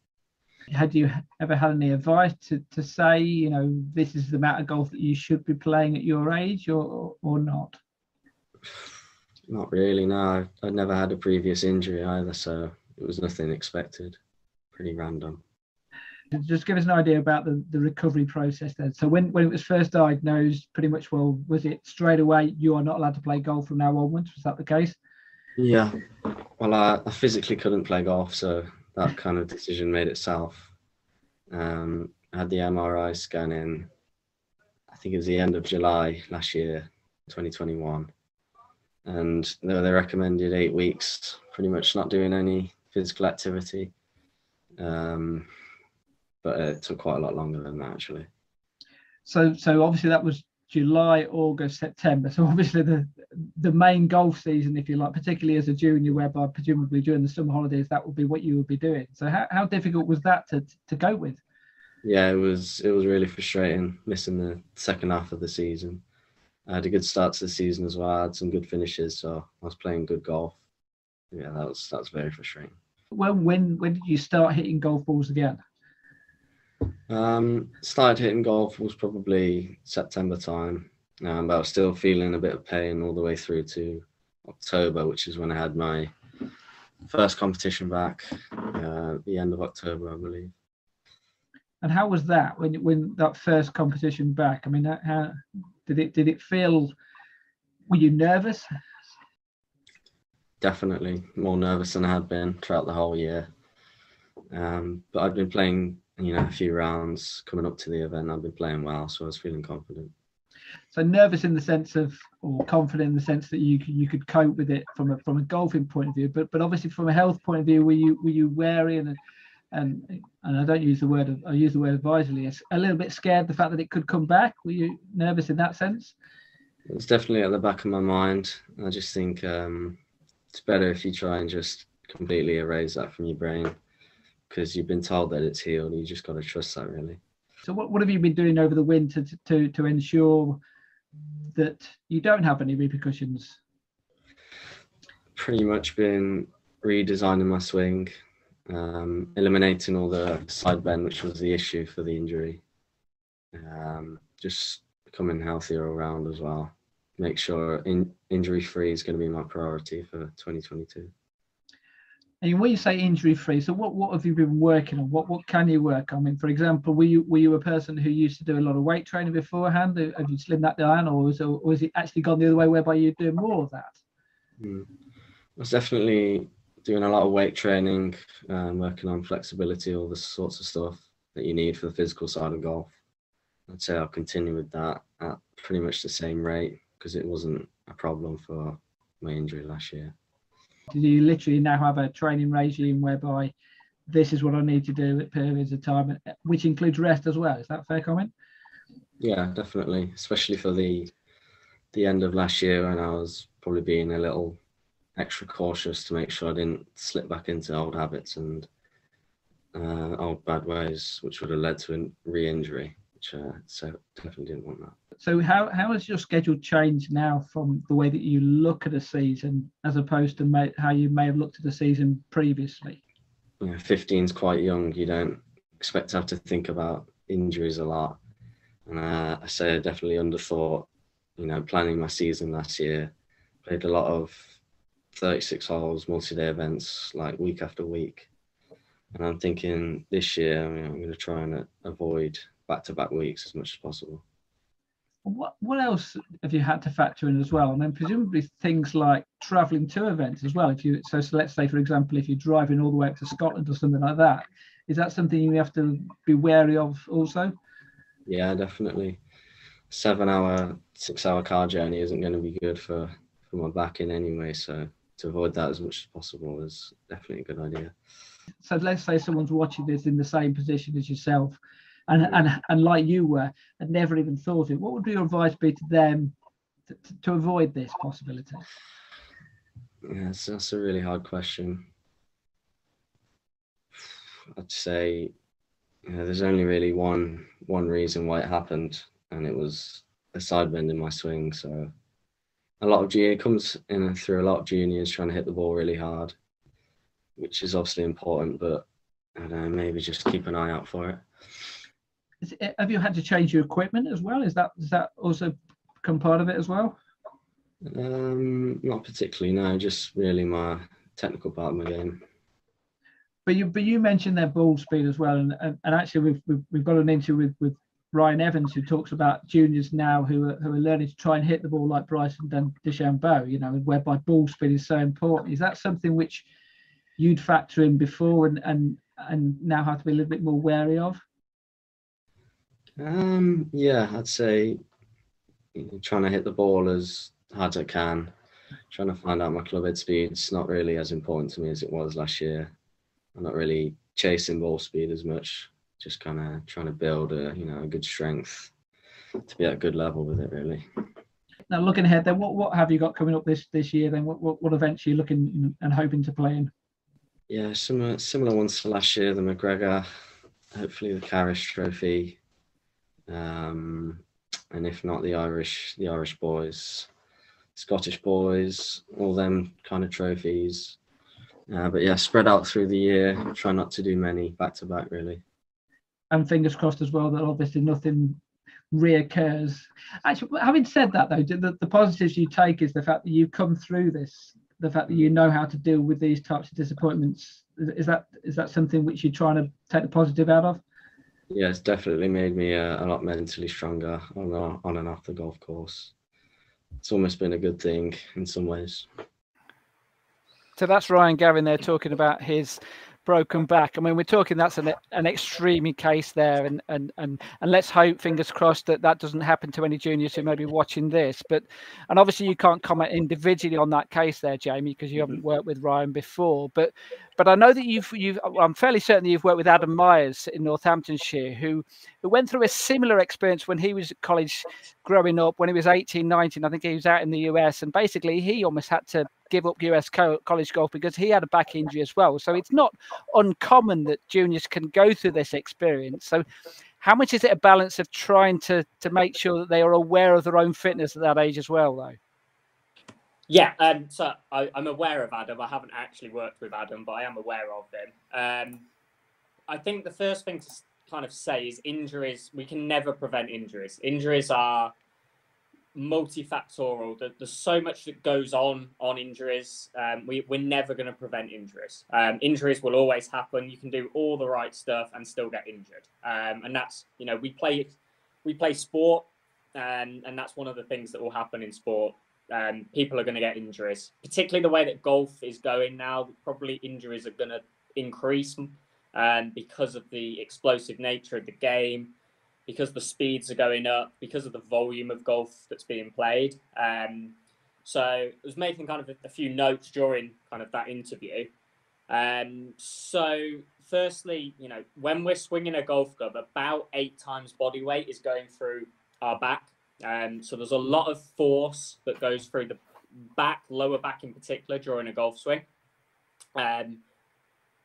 Had you ever had any advice to say, this is the amount of golf that you should be playing at your age, or not? Not really, no. I'd never had a previous injury either, so it was nothing expected. Pretty random. Just give us an idea about the recovery process then. So when it was first diagnosed, pretty much, well, was it straight away, you are not allowed to play golf from now onwards? Was that the case? Yeah. Well, I physically couldn't play golf, so that kind of decision made itself. I had the MRI scan in, I think it was the end of July last year, 2021. And they recommended 8 weeks, pretty much not doing any physical activity. But it took quite a lot longer than that, actually. So obviously that was July, August, September. So obviously the main golf season, if you like, particularly as a junior, whereby presumably during the summer holidays, that would be what you would be doing. So how difficult was that to cope with? Yeah, it was really frustrating, missing the second half of the season. I had a good start to the season as well. I had some good finishes, so I was playing good golf. Yeah, that was very frustrating. Well, when did you start hitting golf balls again? Started hitting golf was probably September time, but I was still feeling a bit of pain all the way through to October, which is when I had my first competition back, the end of October, I believe. And how was that when that first competition back? I mean, how did it feel? Were you nervous? Definitely more nervous than I had been throughout the whole year. But I'd been playing, a few rounds coming up to the event. I've been playing well, so I was feeling confident. So nervous in the sense of, or confident in the sense that you could cope with it from a golfing point of view, but obviously from a health point of view, were you wary and I don't use the word, I use the word advisedly, a little bit scared the fact that it could come back? Were you nervous in that sense? It's definitely at the back of my mind. I just think it's better if you try and just completely erase that from your brain, because you've been told that it's healed. You just got to trust that, really. So what have you been doing over the winter to ensure that you don't have any repercussions? Pretty much been redesigning my swing, eliminating all the side bend, which was the issue for the injury. Just becoming healthier all around as well. Make sure injury-free is going to be my priority for 2022. And when you say injury-free, so what have you been working on? What can you work on? I mean, for example, were you a person who used to do a lot of weight training beforehand? Have you slimmed that down, or has it actually gone the other way, whereby you're doing more of that? I was definitely doing a lot of weight training, working on flexibility, all the sorts of stuff that you need for the physical side of golf. I'd say I'll continue with that at pretty much the same rate, because it wasn't a problem for my injury last year. Do you literally now have a training regime whereby this is what I need to do at periods of time, which includes rest as well? Is that a fair comment? Yeah, definitely, especially for the end of last year, when I was probably being a little extra cautious to make sure I didn't slip back into old habits and old bad ways, which would have led to a re-injury, which so definitely didn't want that. So how has your schedule changed now from the way that you look at a season as opposed to how you may have looked at a season previously? 15 is quite young. You don't expect to have to think about injuries a lot. And I say I definitely underthought, planning my season last year. Played a lot of 36 holes, multi-day events, like week after week. And I'm thinking this year, I'm going to try and avoid back-to-back weeks as much as possible. What else have you had to factor in as well? And then presumably things like travelling to events as well. So let's say, for example, if you're driving all the way up to Scotland or something like that, is that something you have to be wary of also? Yeah, definitely. 7-hour, 6-hour car journey isn't going to be good for my back in anyway. So to avoid that as much as possible is definitely a good idea. So let's say someone's watching this in the same position as yourself, and like you were, and never even thought it. What would your advice be to them to avoid this possibility? Yeah, that's a really hard question. I'd say there's only really one reason why it happened, and it was a side bend in my swing. So it comes in through a lot of juniors trying to hit the ball really hard, which is obviously important, but I don't know, maybe just keep an eye out for it. Have you had to change your equipment as well? Does that also become part of it as well? Not particularly, no. Just really my technical part of my game. But you mentioned their ball speed as well, and actually we've got an interview with Ryan Evans, who talks about juniors now who are learning to try and hit the ball like Bryson DeChambeau, whereby ball speed is so important. Is that something which you'd factor in before and now have to be a little bit more wary of? Yeah, I'd say trying to hit the ball as hard as I can, trying to find out my club head speed's not really as important to me as it was last year. I'm not really chasing ball speed as much, just kind of trying to build a good strength to be at a good level with it, really. Now, looking ahead, then, what have you got coming up this year? Then, what events are you looking and hoping to play in? Yeah, similar ones to last year. The McGregor, hopefully the Carrish Trophy, and if not the Irish boys, Scottish boys, all them kind of trophies. But yeah, spread out through the year. Try not to do many back to back, really. And fingers crossed as well that obviously nothing reoccurs. Actually, having said that, though, the positives you take is the fact that you've come through this, the fact that you know how to deal with these types of disappointments. Is that something which you're trying to take the positive out of? Yeah, it's definitely made me a lot mentally stronger on and off the golf course. It's almost been a good thing in some ways. So that's Ryan Gavin there talking about his broken back. I mean, we're talking that's an extreme case there, and let's hope, fingers crossed, that doesn't happen to any juniors who may be watching this. And obviously you can't comment individually on that case there, Jamie, because you haven't worked with Ryan before. But I know that I'm fairly certain that you've worked with Adam Myers in Northamptonshire, who went through a similar experience when he was at college growing up. When he was 18, 19, I think he was out in the US, and basically he almost had to give up US college golf because he had a back injury as well. So it's not uncommon that juniors can go through this experience. So how much is it a balance of trying to make sure that they are aware of their own fitness at that age as well, though? Yeah, so I'm aware of Adam. I haven't actually worked with Adam, but I am aware of him. I think the first thing to kind of say is injuries. We can never prevent injuries. Injuries are multifactorial. There's so much that goes on injuries. We're never going to prevent injuries. Injuries will always happen. You can do all the right stuff and still get injured. And that's, we play sport, and that's one of the things that will happen in sport. People are going to get injuries, particularly the way that golf is going now. Probably injuries are going to increase because of the explosive nature of the game. because the speeds are going up, because of the volume of golf that's being played. So I was making kind of a few notes during kind of that interview. So firstly, you know, when we're swinging a golf club, about 8 times body weight is going through our back. So there's a lot of force that goes through the back, lower back in particular, during a golf swing.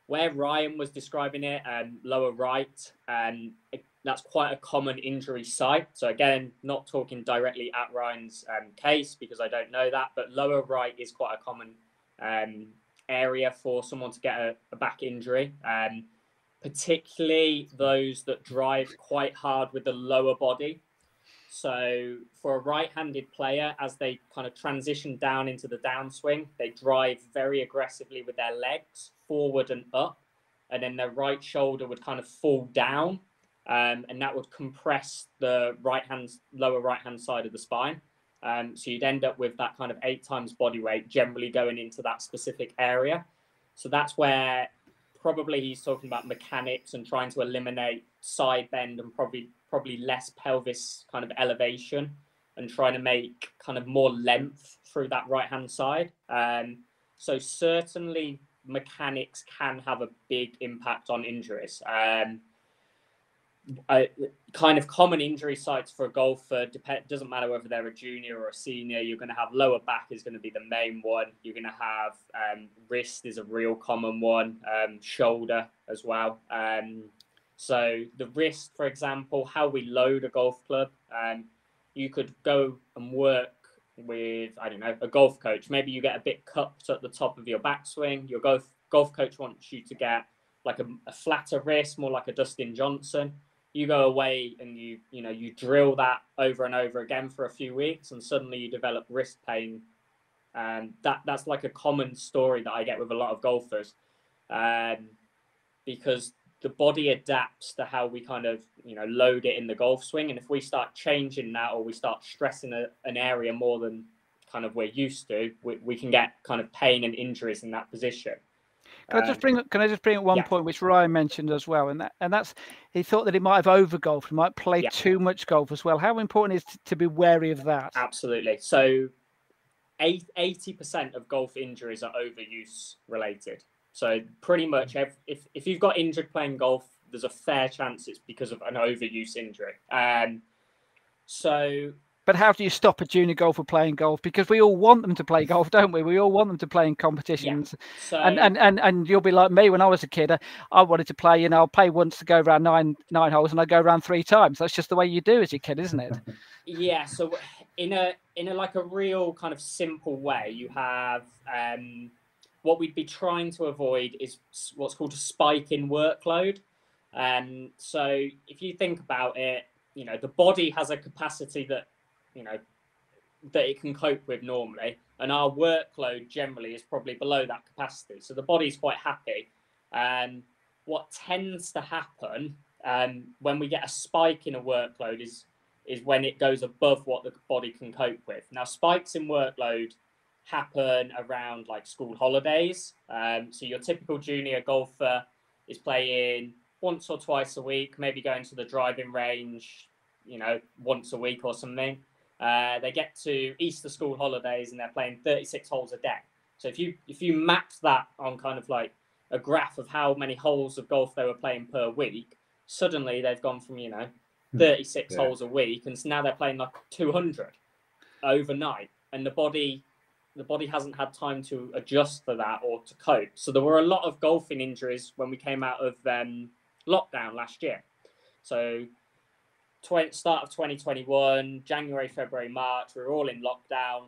Where Ryan was describing it, lower right, that's quite a common injury site. So again, not talking directly at Ryan's case because I don't know that, but lower right is quite a common area for someone to get a back injury, particularly those that drive quite hard with the lower body. So for a right-handed player, as they kind of transition down into the downswing, they drive very aggressively with their legs forward and up, and then their right shoulder would kind of fall down, and that would compress the lower right-hand side of the spine. So you'd end up with that kind of 8 times body weight generally going into that specific area. So that's where probably he's talking about mechanics and trying to eliminate side bend and probably less pelvis kind of elevation and trying to make kind of more length through that right hand side. So certainly mechanics can have a big impact on injuries. Kind of common injury sites for a golfer, doesn't matter whether they're a junior or a senior, you're going to have lower back is going to be the main one. You're going to have wrist is a real common one, shoulder as well. So the wrist, for example, how we load a golf club, you could go and work with, I don't know, a golf coach. Maybe you get a bit cupped at the top of your backswing. Your golf coach wants you to get like a flatter wrist, more like a Dustin Johnson. You go away and you drill that over and over again for a few weeks, and suddenly you develop wrist pain. And that's like a common story that I get with a lot of golfers, because the body adapts to how we kind of load it in the golf swing, and if we start changing that or we start stressing an area more than kind of we're used to, we can get kind of pain and injuries in that position. Can I just bring up one point which Ryan mentioned as well, and that's he thought that he might have over golfed, he might play too much golf as well. How important is to be wary of that? Absolutely. So 80% of golf injuries are overuse related. So pretty much if you've got injured playing golf, there's a fair chance it's because of an overuse injury. But how do you stop a junior golfer playing golf? Because we all want them to play golf, don't we? We all want them to play in competitions. Yeah. So, and you'll be like me when I was a kid. I wanted to play, I'll play once to go around nine holes, and I go around 3 times. That's just the way you do as a kid, isn't it? Yeah. So in a like a real kind of simple way, you have what we'd be trying to avoid is what's called a spike in workload. So if you think about it, the body has a capacity that that it can cope with normally, and our workload generally is probably below that capacity. So the body's quite happy. What tends to happen when we get a spike in a workload is when it goes above what the body can cope with. Now, spikes in workload happen around like school holidays. So your typical junior golfer is playing once or twice a week, maybe going to the driving range, once a week or something. They get to Easter school holidays and they're playing 36 holes a day. So if you map that on kind of like a graph of how many holes of golf they were playing per week, suddenly they've gone from 36 holes a week, and so now they're playing like 200 overnight, and the body hasn't had time to adjust for that or to cope. So there were a lot of golfing injuries when we came out of lockdown last year. So start of 2021, January, February, March, we were all in lockdown.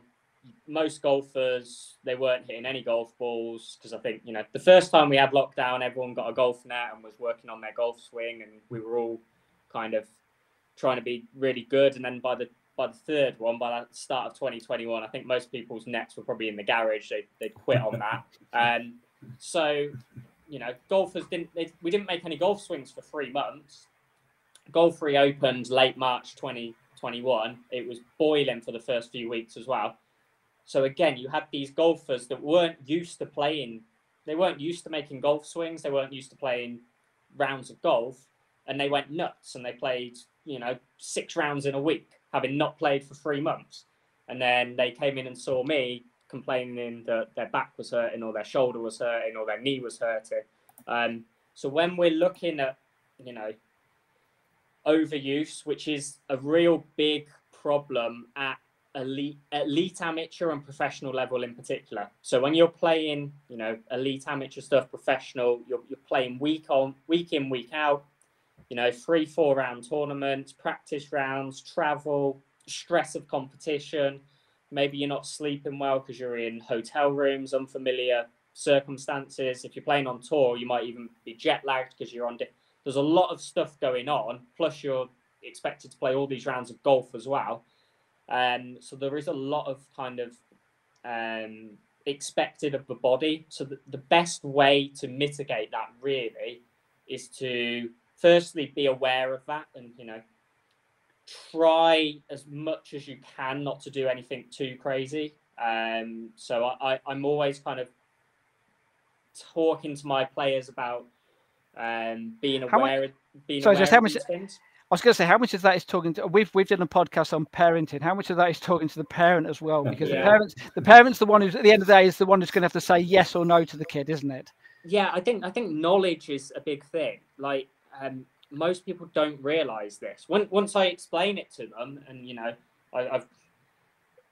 Most golfers, they weren't hitting any golf balls because I think, the first time we had lockdown, everyone got a golf net and was working on their golf swing, and we were all kind of trying to be really good. And then by the third one, by the start of 2021, I think most people's nets were probably in the garage. They'd quit on that. So, golfers we didn't make any golf swings for 3 months. Golf reopened late March 2021. It was boiling for the first few weeks as well. So again, you had these golfers that weren't used to playing. They weren't used to making golf swings. They weren't used to playing rounds of golf. and they went nuts and they played, 6 rounds in a week, having not played for 3 months. And then they came in and saw me complaining that their back was hurting or their shoulder was hurting or their knee was hurting. So when we're looking at, overuse, which is a real big problem at elite amateur and professional level in particular. So when you're playing, elite amateur stuff, professional, you're playing week in, week out, 3-4 round tournaments, practice rounds, travel, stress of competition. Maybe you're not sleeping well because you're in hotel rooms, unfamiliar circumstances. If you're playing on tour, you might even be jet lagged because you're on. There's a lot of stuff going on. Plus, you're expected to play all these rounds of golf as well. So there is a lot of kind of expected of the body. So the best way to mitigate that really is to firstly be aware of that and, try as much as you can not to do anything too crazy. So I'm always kind of talking to my players about being aware of these things. I was going to say, how much of that is talking to? We've done a podcast on parenting. How much of that is talking to the parent as well? Because the parent's the one who's at the end of the day is the one who's going to have to say yes or no to the kid, isn't it? Yeah, I think knowledge is a big thing. Like most people don't realize this. Once I explain it to them, and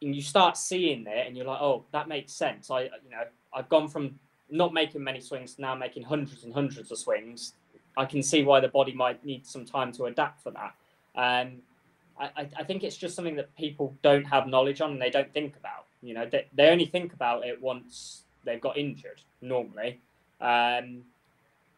and you start seeing it, and you're like, oh, that makes sense. I've gone from not making many swings to now making hundreds and hundreds of swings. I can see why the body might need some time to adapt for that. I think it's just something that people don't have knowledge on and they don't think about. They only think about it once they've got injured, normally.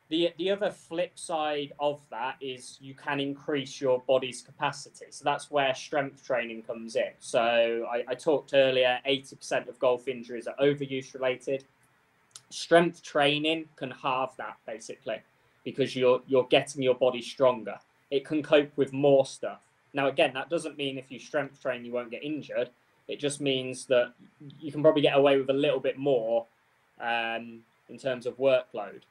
The other flip side of that is you can increase your body's capacity. So that's where strength training comes in. So I talked earlier, 80% of golf injuries are overuse related. Strength training can halve that basically, because you're getting your body stronger. It can cope with more stuff. Now, again, that doesn't mean if you strength train, you won't get injured. It just means that you can probably get away with a little bit more in terms of workload.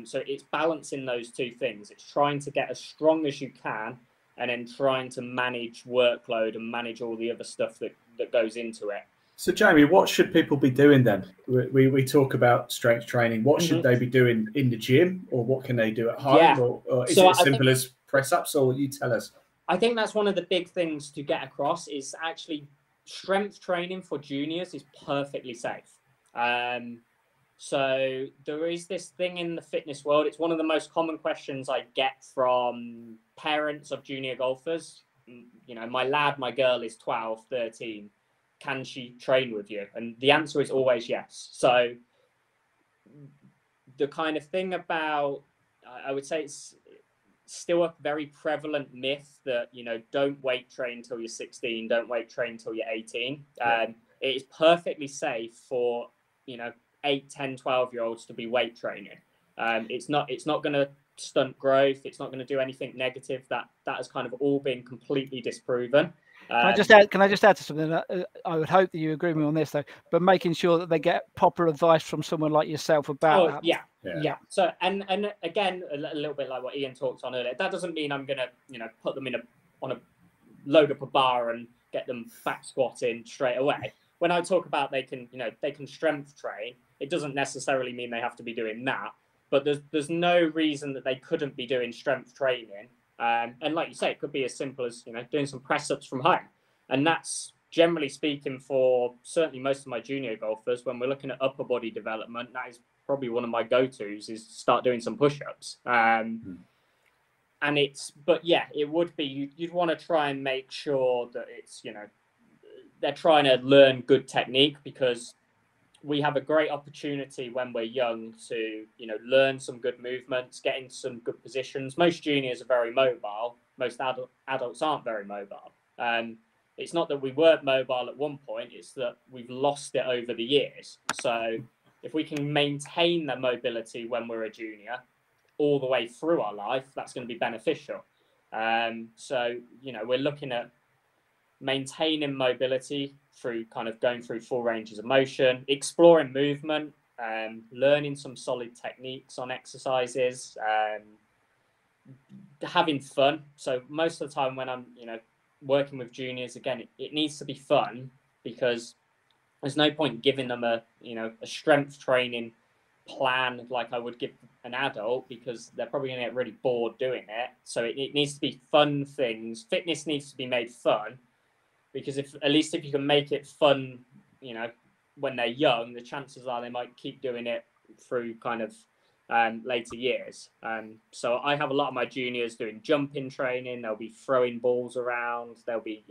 So it's balancing those two things. It's trying to get as strong as you can and then trying to manage workload and manage all the other stuff that goes into it. So, Jamie, what should people be doing then? We talk about strength training. What should they be doing in the gym, or what can they do at home? Yeah. Or is it as simple as press-ups, or you tell us? I think that's one of the big things to get across is actually strength training for juniors is perfectly safe. So there is this thing in the fitness world. It's one of the most common questions I get from parents of junior golfers. My girl is 12, 13. Can she train with you? And the answer is always yes. So the kind of thing about, I would say it's still a very prevalent myth that, don't weight train until you're 16, don't weight train until you're 18. It is perfectly safe for, 8, 10, 12-year-olds to be weight training. It's not going to stunt growth. It's not going to do anything negative. That has kind of all been completely disproven. Can I just add to something? I would hope that you agree with me on this, though. But making sure that they get proper advice from someone like yourself about that. Yeah. So and again, a little bit like what Ian talked on earlier. That doesn't mean I'm gonna put them load up a bar and get them back squatting straight away. When I talk about they can strength train, it doesn't necessarily mean they have to be doing that. But there's no reason that they couldn't be doing strength training. And like you say, it could be as simple as, doing some press ups from home. And that's generally speaking for certainly most of my junior golfers. When we're looking at upper body development, that is probably one of my go-tos is start doing some push-ups. And it would be, you'd want to try and make sure that it's, they're trying to learn good technique, because we have a great opportunity when we're young to, learn some good movements, get into some good positions. Most juniors are very mobile. Most adults aren't very mobile. It's not that we weren't mobile at one point, it's that we've lost it over the years. So if we can maintain the mobility when we're a junior all the way through our life, that's going to be beneficial. So, we're looking at maintaining mobility through kind of going through full ranges of motion, exploring movement, learning some solid techniques on exercises, having fun. So most of the time when I'm, working with juniors, again, it needs to be fun, because there's no point giving them a strength training plan like I would give an adult, because they're probably going to get really bored doing it. So it needs to be fun things. Fitness needs to be made fun, because if you can make it fun, when they're young, the chances are they might keep doing it through kind of later years. So I have a lot of my juniors doing jumping training. They'll be throwing balls around. They'll be,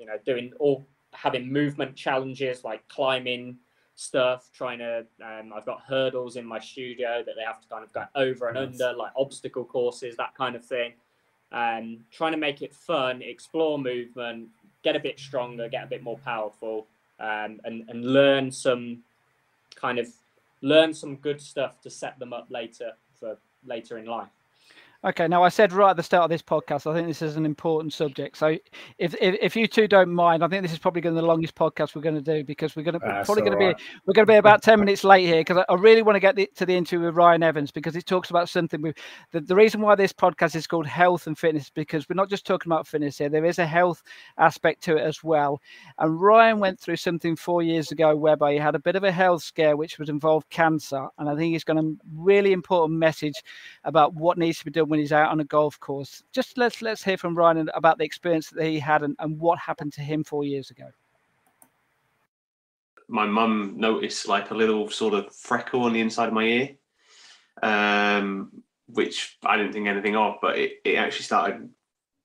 having movement challenges like climbing stuff, I've got hurdles in my studio that they have to kind of go over and under, like obstacle courses, that kind of thing. Trying to make it fun, explore movement, get a bit stronger, get a bit more powerful, and learn some good stuff to set them up later in life. Okay, now I said right at the start of this podcast, I think this is an important subject. So if you two don't mind, I think this is probably going to be the longest podcast we're going to do, because we're going to be about 10 minutes late here, because I really want to get to the interview with Ryan Evans, because it talks about something the reason why this podcast is called Health and Fitness, because we're not just talking about fitness here. There is a health aspect to it as well. And Ryan went through something 4 years ago whereby he had a bit of a health scare, which would involve cancer. And I think he's got a really important message about what needs to be done when he's out on a golf course. Just let's hear from Ryan about the experience that he had and what happened to him 4 years ago. My mum noticed like a little sort of freckle on the inside of my ear, which I didn't think anything of, but it actually started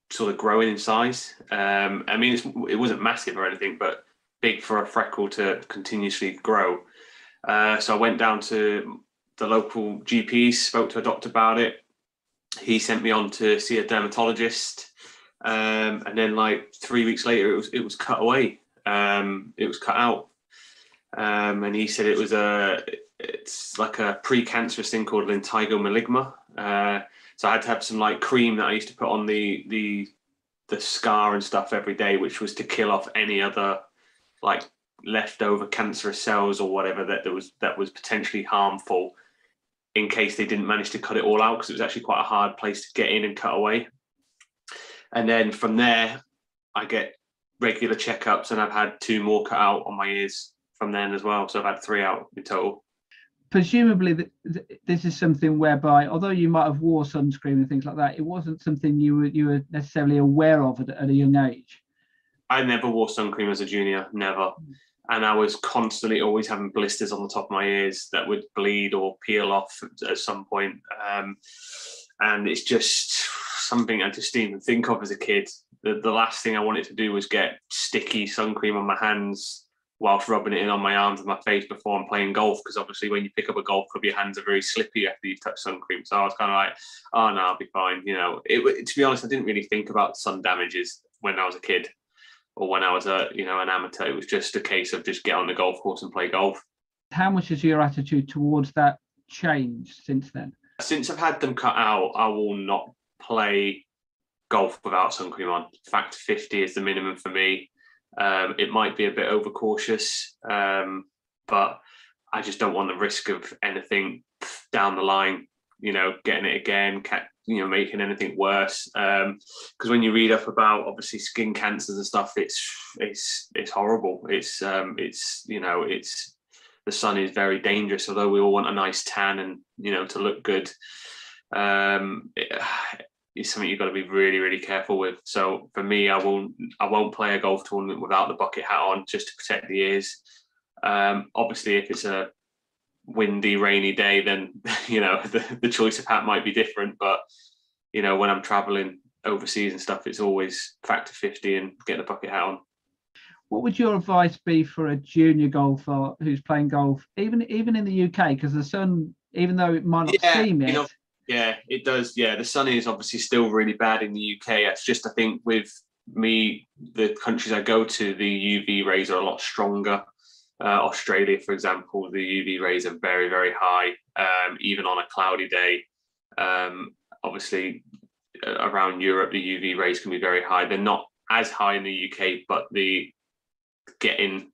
sort of growing in size. I mean, it wasn't massive or anything, but big for a freckle to continuously grow. So I went down to the local GP, spoke to a doctor about it. He sent me on to see a dermatologist, and then like 3 weeks later, it was cut away. It was cut out, and he said it's like a precancerous thing called lentigo maligna. So I had to have some like cream that I used to put on the scar and stuff every day, which was to kill off any other like leftover cancerous cells or whatever that was potentially harmful, in case they didn't manage to cut it all out, because it was actually quite a hard place to get in and cut away. And then from there, I get regular checkups, and I've had 2 more cut out on my ears from then as well. So I've had 3 out in total. Presumably, this is something whereby, although you might have wore sunscreen and things like that, it wasn't something you were necessarily aware of at a young age. I never wore sun cream as a junior, never. And I was constantly always having blisters on the top of my ears that would bleed or peel off at some point. And it's just something I just didn't even think of as a kid. The last thing I wanted to do was get sticky sun cream on my hands whilst rubbing it in on my arms and my face before I'm playing golf, because obviously when you pick up a golf club, your hands are very slippy after you've touched sun cream. So I was kind of like, oh no, I'll be fine. To be honest, I didn't really think about sun damages when I was a kid, or when I was an amateur. It was just a case of just get on the golf course and play golf. How much has your attitude towards that changed since then? Since I've had them cut out, I will not play golf without sun cream on. Factor 50 is the minimum for me. It might be a bit overcautious, but I just don't want the risk of anything down the line, getting it again, making anything worse. Because when you read up about obviously skin cancers and stuff, it's horrible. It's the sun is very dangerous. Although we all want a nice tan and to look good, it's something you've got to be really, really careful with. So for me, I won't play a golf tournament without the bucket hat on, just to protect the ears. Obviously, if it's a windy, rainy day, then the choice of hat might be different. But when I'm traveling overseas and stuff, it's always factor 50 and get the bucket hat on. What would your advice be for a junior golfer who's playing golf, even in the UK? Because the sun, even though it might not seem it. Yeah, it does. Yeah, the sun is obviously still really bad in the UK. It's just, I think with me, the countries I go to, the UV rays are a lot stronger. Australia, for example, the UV rays are very, very high, even on a cloudy day. Obviously, around Europe, the UV rays can be very high. They're not as high in the UK, but the getting,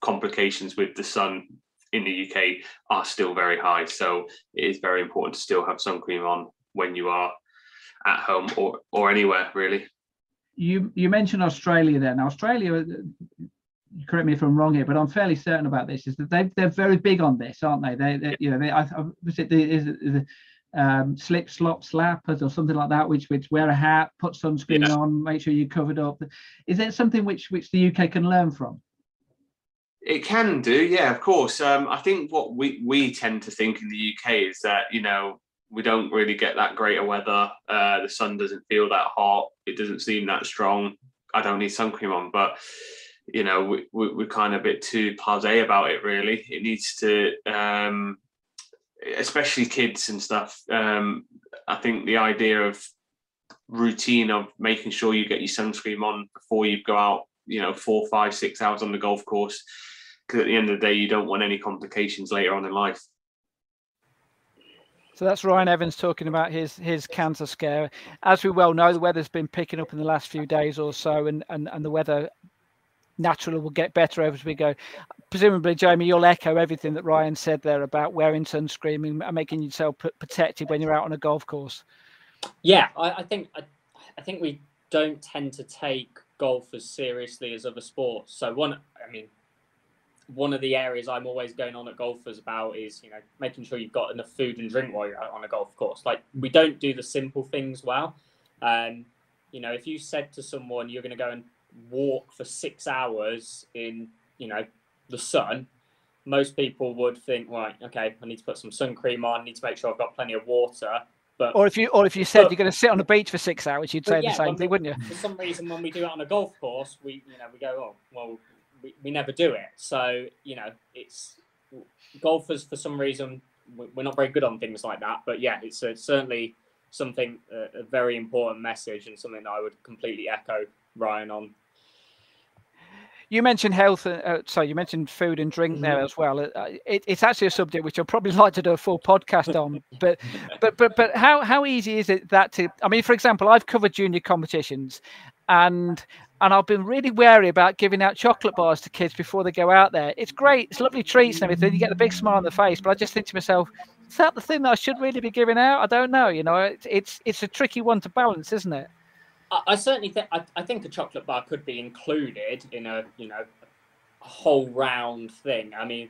complications with the sun in the UK are still very high. So it is very important to still have sun cream on when you are at home or anywhere really. You mentioned Australia there. Now Australia, correct me if I'm wrong here, but I'm fairly certain about this, is that they're very big on this, aren't they? Was it the slip, slop, slappers or something like that, which wear a hat, put sunscreen on, make sure you're covered up. Is that something which the UK can learn from? It can do, yeah, of course. I think what we tend to think in the UK is that, we don't really get that great of weather. The sun doesn't feel that hot. It doesn't seem that strong. I don't need sun cream on, but we're kind of a bit too blasé about it, really. It needs to, especially kids and stuff. I think the idea of routine of making sure you get your sunscreen on before you go out, 4, 5, 6 hours on the golf course, because at the end of the day, you don't want any complications later on in life. So that's Ryan Evans talking about his cancer scare. As we well know, the weather's been picking up in the last few days or so, and the weather naturally will get better as we go. Presumably, Jamie, you'll echo everything that Ryan said there about wearing sunscreen and making yourself protected when you're out on a golf course. Yeah, I think we don't tend to take golf as seriously as other sports. So one of the areas I'm always going on at golfers about is, making sure you've got enough food and drink while you're out on a golf course. Like, we don't do the simple things well. If you said to someone you're going to go and walk for 6 hours in, the sun, most people would think, right, okay, I need to put some sun cream on, I need to make sure I've got plenty of water. Or if you said you're going to sit on the beach for 6 hours, you'd say the same thing, wouldn't you? For some reason, when we do it on a golf course, we go, oh, well, we never do it. So, it's golfers, for some reason, we're not very good on things like that. But yeah, it's certainly something, a very important message, and something that I would completely echo Ryan on. You mentioned health. You mentioned food and drink there as well. It's actually a subject which I'd probably like to do a full podcast on. But how easy is it for example, I've covered junior competitions, and I've been really wary about giving out chocolate bars to kids before they go out there. It's great, it's lovely treats and everything. You get the big smile on the face, but I just think to myself, is that the thing that I should really be giving out? I don't know. It's a tricky one to balance, isn't it? I certainly think I think a chocolate bar could be included in a whole round thing. I mean,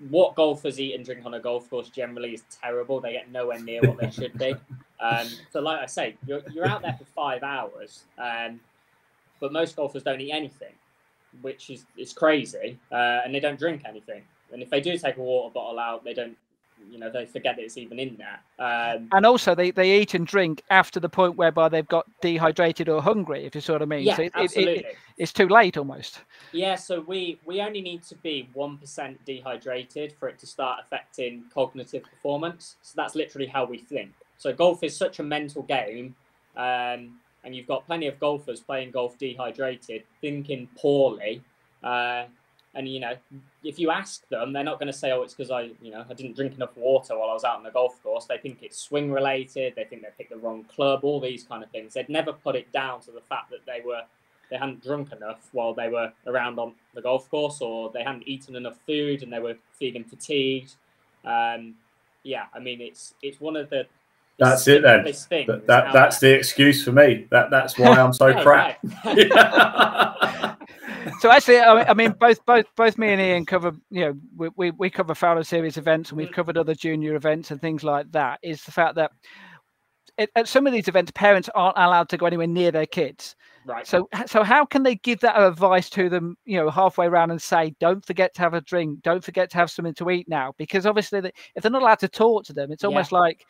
what golfers eat and drink on a golf course generally is terrible. They get nowhere near what they should be. So, like I say, you're out there for 5 hours, but most golfers don't eat anything, which is crazy, and they don't drink anything. And if they do take a water bottle out, they don't. They forget that it's even in there. And also, they eat and drink after the point whereby they've got dehydrated or hungry, if you sort of mean. Yeah, so absolutely. It's too late almost. Yeah, so we only need to be 1% dehydrated for it to start affecting cognitive performance. So that's literally how we think. So golf is such a mental game, and you've got plenty of golfers playing golf dehydrated, thinking poorly. And, if you ask them, they're not going to say, oh, it's because I didn't drink enough water while I was out on the golf course. They think it's swing related. They think they picked the wrong club, all these kind of things. They'd never put it down to the fact that they hadn't drunk enough while they were around on the golf course, or they hadn't eaten enough food and they were feeling fatigued. It's one of the That's it then. That's the excuse for me. That's why I'm so crap. So actually, both me and Ian cover, we cover Fowler Series events, and we've covered other junior events and things like that. Is the fact that at some of these events, parents aren't allowed to go anywhere near their kids. Right. So how can they give that advice to them, halfway around and say, don't forget to have a drink, don't forget to have something to eat now? Because obviously, if they're not allowed to talk to them, it's almost like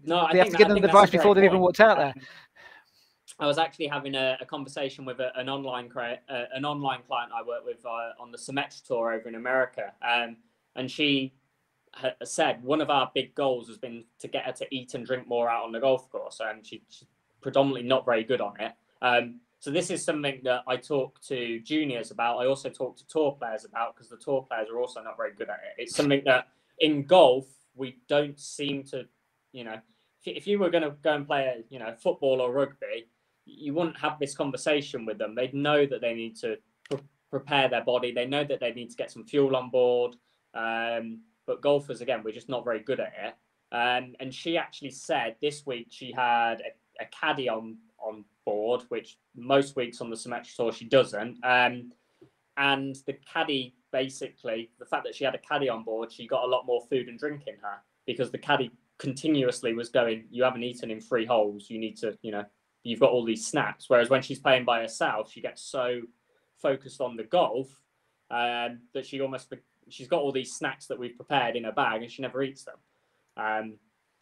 they have to give them the advice before they've even walked out there. I was actually having a conversation with an online client I work with on the Symetra tour over in America, and she said one of our big goals has been to get her to eat and drink more out on the golf course, and she's predominantly not very good on it. So this is something that I talk to juniors about. I also talk to tour players about, because the tour players are also not very good at it. It's something that in golf we don't seem to, if you were going to go and play football or rugby, you wouldn't have this conversation with them. They'd know that they need to prepare their body. They know that they need to get some fuel on board. But golfers, again, we're just not very good at it. And she actually said this week she had a caddy on board, which most weeks on the Symmetric Tour she doesn't. And the caddy, basically, the fact that she had a caddy on board, she got a lot more food and drink in her, because the caddy continuously was going, you haven't eaten in 3 holes, you need to, you've got all these snacks. Whereas when she's playing by herself, she gets so focused on the golf that she's got all these snacks that we've prepared in her bag and she never eats them.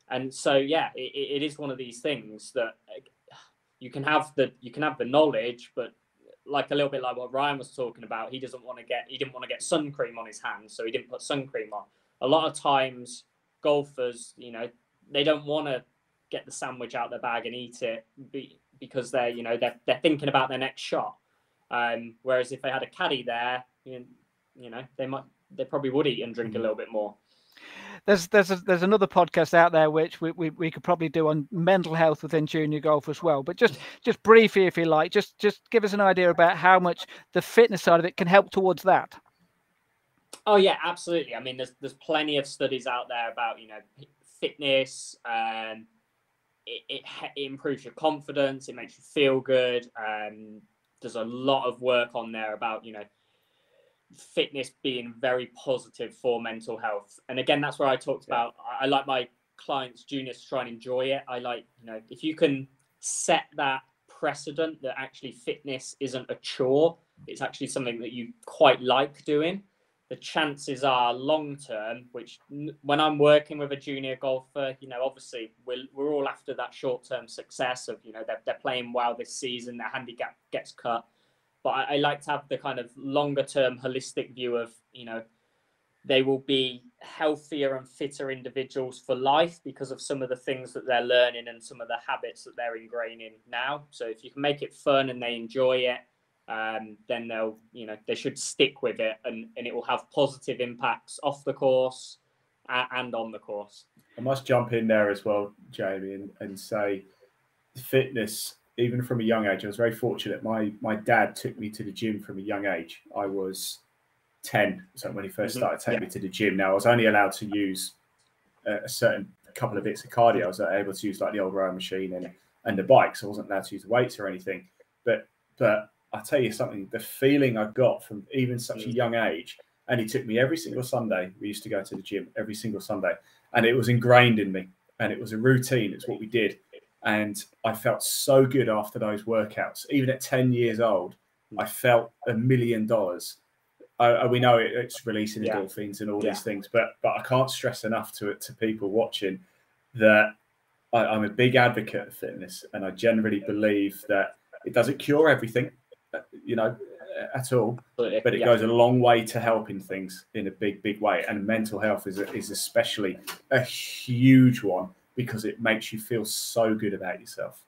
And so, yeah, it is one of these things that you can have the knowledge, but like a little bit like what Ryan was talking about, he didn't want to get sun cream on his hands, so he didn't put sun cream on. A lot of times golfers, they don't want to get the sandwich out their bag and eat it because they're thinking about their next shot. Whereas if they had a caddy there, they probably would eat and drink a little bit more. There's another podcast out there which we could probably do on mental health within junior golf as well. But just briefly, if you like, just give us an idea about how much the fitness side of it can help towards that. Oh yeah, absolutely. I mean, there's plenty of studies out there about fitness. It improves your confidence. It makes you feel good. There's a lot of work on there about fitness being very positive for mental health. And again, that's where I talked about, I like my clients, juniors, to try and enjoy it. I like, if you can set that precedent that actually fitness isn't a chore, it's actually something that you quite like doing, the chances are long term, which when I'm working with a junior golfer, obviously we're all after that short term success of, they're playing well this season, their handicap gets cut. But I like to have the kind of longer term holistic view of, they will be healthier and fitter individuals for life because of some of the things that they're learning and some of the habits that they're ingraining now. So if you can make it fun and they enjoy it, then they'll, they should stick with it, and it will have positive impacts off the course and on the course. I must jump in there as well, Jamie, and say fitness, even from a young age, I was very fortunate. My dad took me to the gym from a young age. I was 10, so when he first started taking me to the gym. Now, I was only allowed to use a couple of bits of cardio. I was able to use like the old rowing machine and the bikes. I wasn't allowed to use the weights or anything. But I'll tell you something, the feeling I got from even such a young age, and he took me every single Sunday. We used to go to the gym every single Sunday, and it was ingrained in me, and it was a routine. It's what we did. And I felt so good after those workouts. Even at 10 years old, I felt $1 million. We know it's releasing endorphins and all these things, but I can't stress enough to people watching that I'm a big advocate of fitness, and I generally believe that it doesn't cure everything, at all, but it goes a long way to helping things in a big way. And mental health is especially a huge one, because it makes you feel so good about yourself.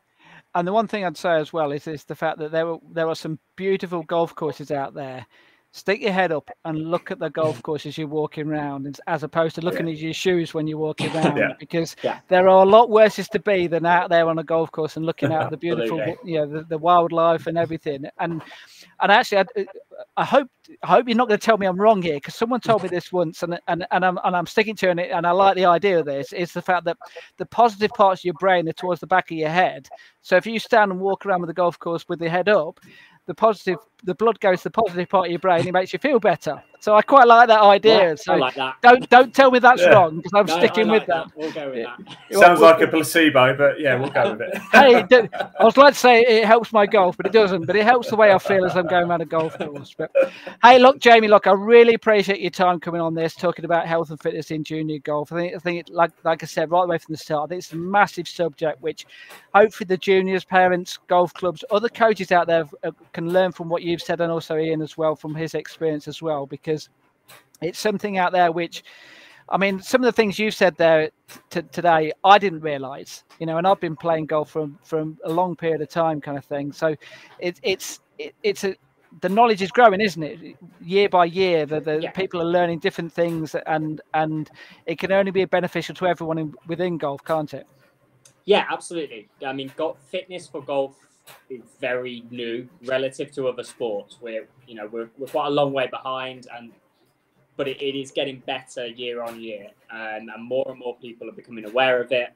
And the one thing I'd say as well is the fact that there are some beautiful golf courses out there. Stick your head up and look at the golf course as you're walking around, as opposed to looking at your shoes when you're walking around, because there are a lot worse to be than out there on a golf course and looking at the beautiful, the wildlife and everything. And actually, I hope you're not going to tell me I'm wrong here, because someone told me this once, and I'm sticking to it, and I like the idea of this. It's the fact that the positive parts of your brain are towards the back of your head. So if you stand and walk around with the golf course with your head up, the blood goes to the positive part of your brain. It makes you feel better. So I quite like that idea. So I like that. Don't tell me that's wrong, because I'm sticking with that. We'll go with that. Sounds like a placebo, but yeah, we'll go with it. Hey, I was glad to say it helps my golf, but it doesn't. But it helps the way I feel as I'm going around a golf course. But hey, look, Jamie, I really appreciate your time coming on this, talking about health and fitness in junior golf. I think like I said right away from the start, I think it's a massive subject which hopefully the juniors, parents, golf clubs, other coaches out there can learn from what you've said, and also Ian as well, from his experience as well, because it's something out there which, I mean, some of the things you said there today, I didn't realise, and I've been playing golf from a long period of time, kind of thing. So the knowledge is growing, isn't it? Year by year, the people are learning different things, and it can only be beneficial to everyone within golf, can't it? Yeah, absolutely. I mean, fitness for golf is very new relative to other sports. We're quite a long way behind, and but it is getting better year on year, and more people are becoming aware of it.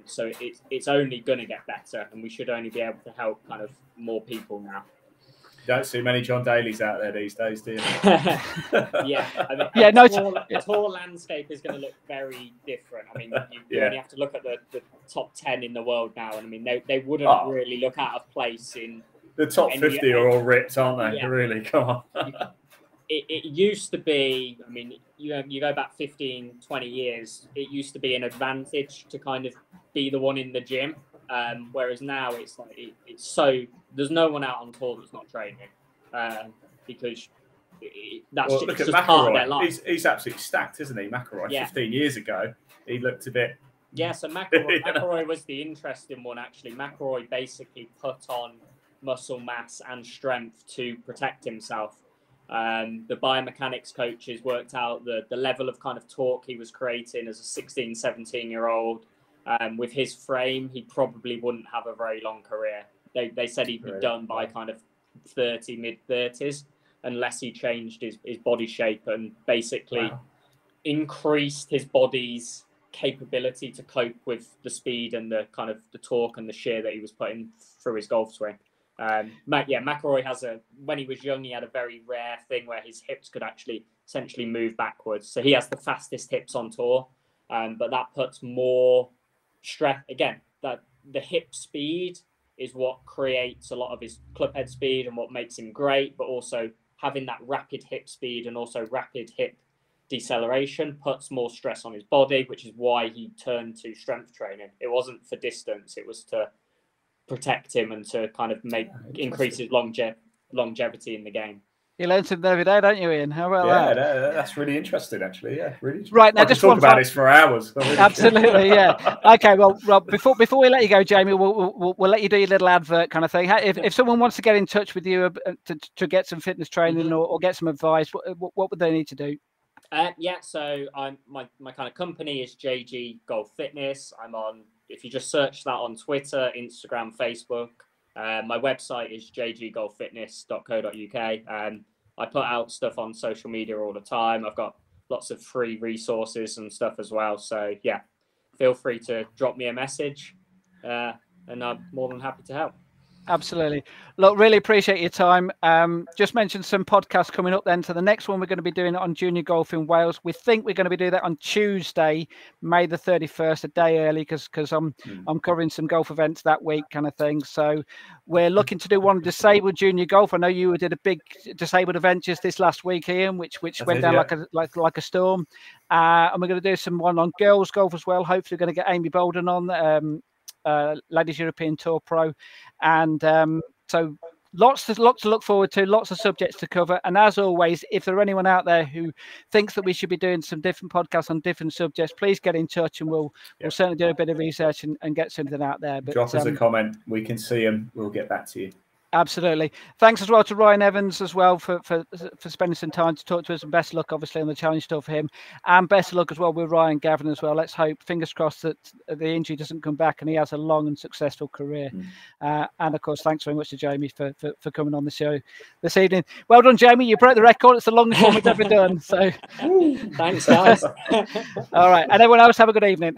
So it's only going to get better, and we should only be able to help kind of more people now. You don't see many John Daly's out there these days, do you? Yeah, I mean, yeah, no, tour landscape is going to look very different. I mean, you only have to look at the top 10 in the world now, and I mean, they wouldn't really look out of place in the top 50 are all ripped, aren't they? Yeah. Really, come on. It used to be, I mean, you go back 15, 20 years, it used to be an advantage to kind of be the one in the gym. Whereas now it's like it's so there's no one out on tour that's not training because that's just part of their life. He's absolutely stacked, isn't he? McElroy, 15 years ago, he looked a bit. Yeah, so McElroy was the interesting one actually. McElroy basically put on muscle mass and strength to protect himself. The biomechanics coaches worked out the level of kind of torque he was creating as a 16, 17-year-old. With his frame, he probably wouldn't have a very long career. They said he'd be done by kind of 30, mid-30s, unless he changed his body shape and basically increased his body's capability to cope with the speed and the kind of the torque and the shear that he was putting through his golf swing. McElroy has when he was young, he had a very rare thing where his hips could actually essentially move backwards. So he has the fastest hips on tour, but that puts more stress again. That the hip speed is what creates a lot of his club head speed and what makes him great, but also having that rapid hip speed and also rapid hip deceleration puts more stress on his body, which is why he turned to strength training. It wasn't for distance, it was to protect him and to kind of increase his longevity in the game. You learn something every day, don't you, Ian? How about that? Yeah, that's really interesting, actually. Yeah, really interesting. Right, now I just could talk about this for hours. Really absolutely, yeah. Okay, well, Rob, before we let you go, Jamie, we'll let you do your little advert kind of thing. If someone wants to get in touch with you to get some fitness training or get some advice, what would they need to do? So my kind of company is JG Golf Fitness. I'm on, if you just search that on Twitter, Instagram, Facebook. My website is jggolffitness.co.uk. I put out stuff on social media all the time. I've got lots of free resources and stuff as well. So yeah, feel free to drop me a message, and I'm more than happy to help. Absolutely. Look, really appreciate your time. Just mentioned some podcasts coming up then. So the next one we're going to be doing it on junior golf in Wales. We think we're going to be doing that on Tuesday, May the 31st, a day early, because I'm covering some golf events that week kind of thing. So we're looking to do one disabled junior golf. I know you did a big disabled event just this last week, Ian, which went down like a storm. And we're going to do one on girls golf as well. Hopefully we're going to get Amy Bolden on, Ladies European Tour Pro, and so lots to look forward to, lots of subjects to cover. And as always, if there are anyone out there who thinks that we should be doing some different podcasts on different subjects, please get in touch, and we'll certainly do a bit of research and get something out there. But drop us a comment, we can see them, we'll get back to you. Absolutely. Thanks as well to Ryan Evans as well for spending some time to talk to us, and best of luck obviously on the challenge tour for him, and best of luck as well with Ryan Gavin as well. Let's hope, fingers crossed, that the injury doesn't come back and he has a long and successful career. And of course, thanks very much to Jamie for coming on the show this evening. Well done, Jamie. You broke the record. It's the longest one we've ever done. So thanks, guys. All right, and everyone else, have a good evening.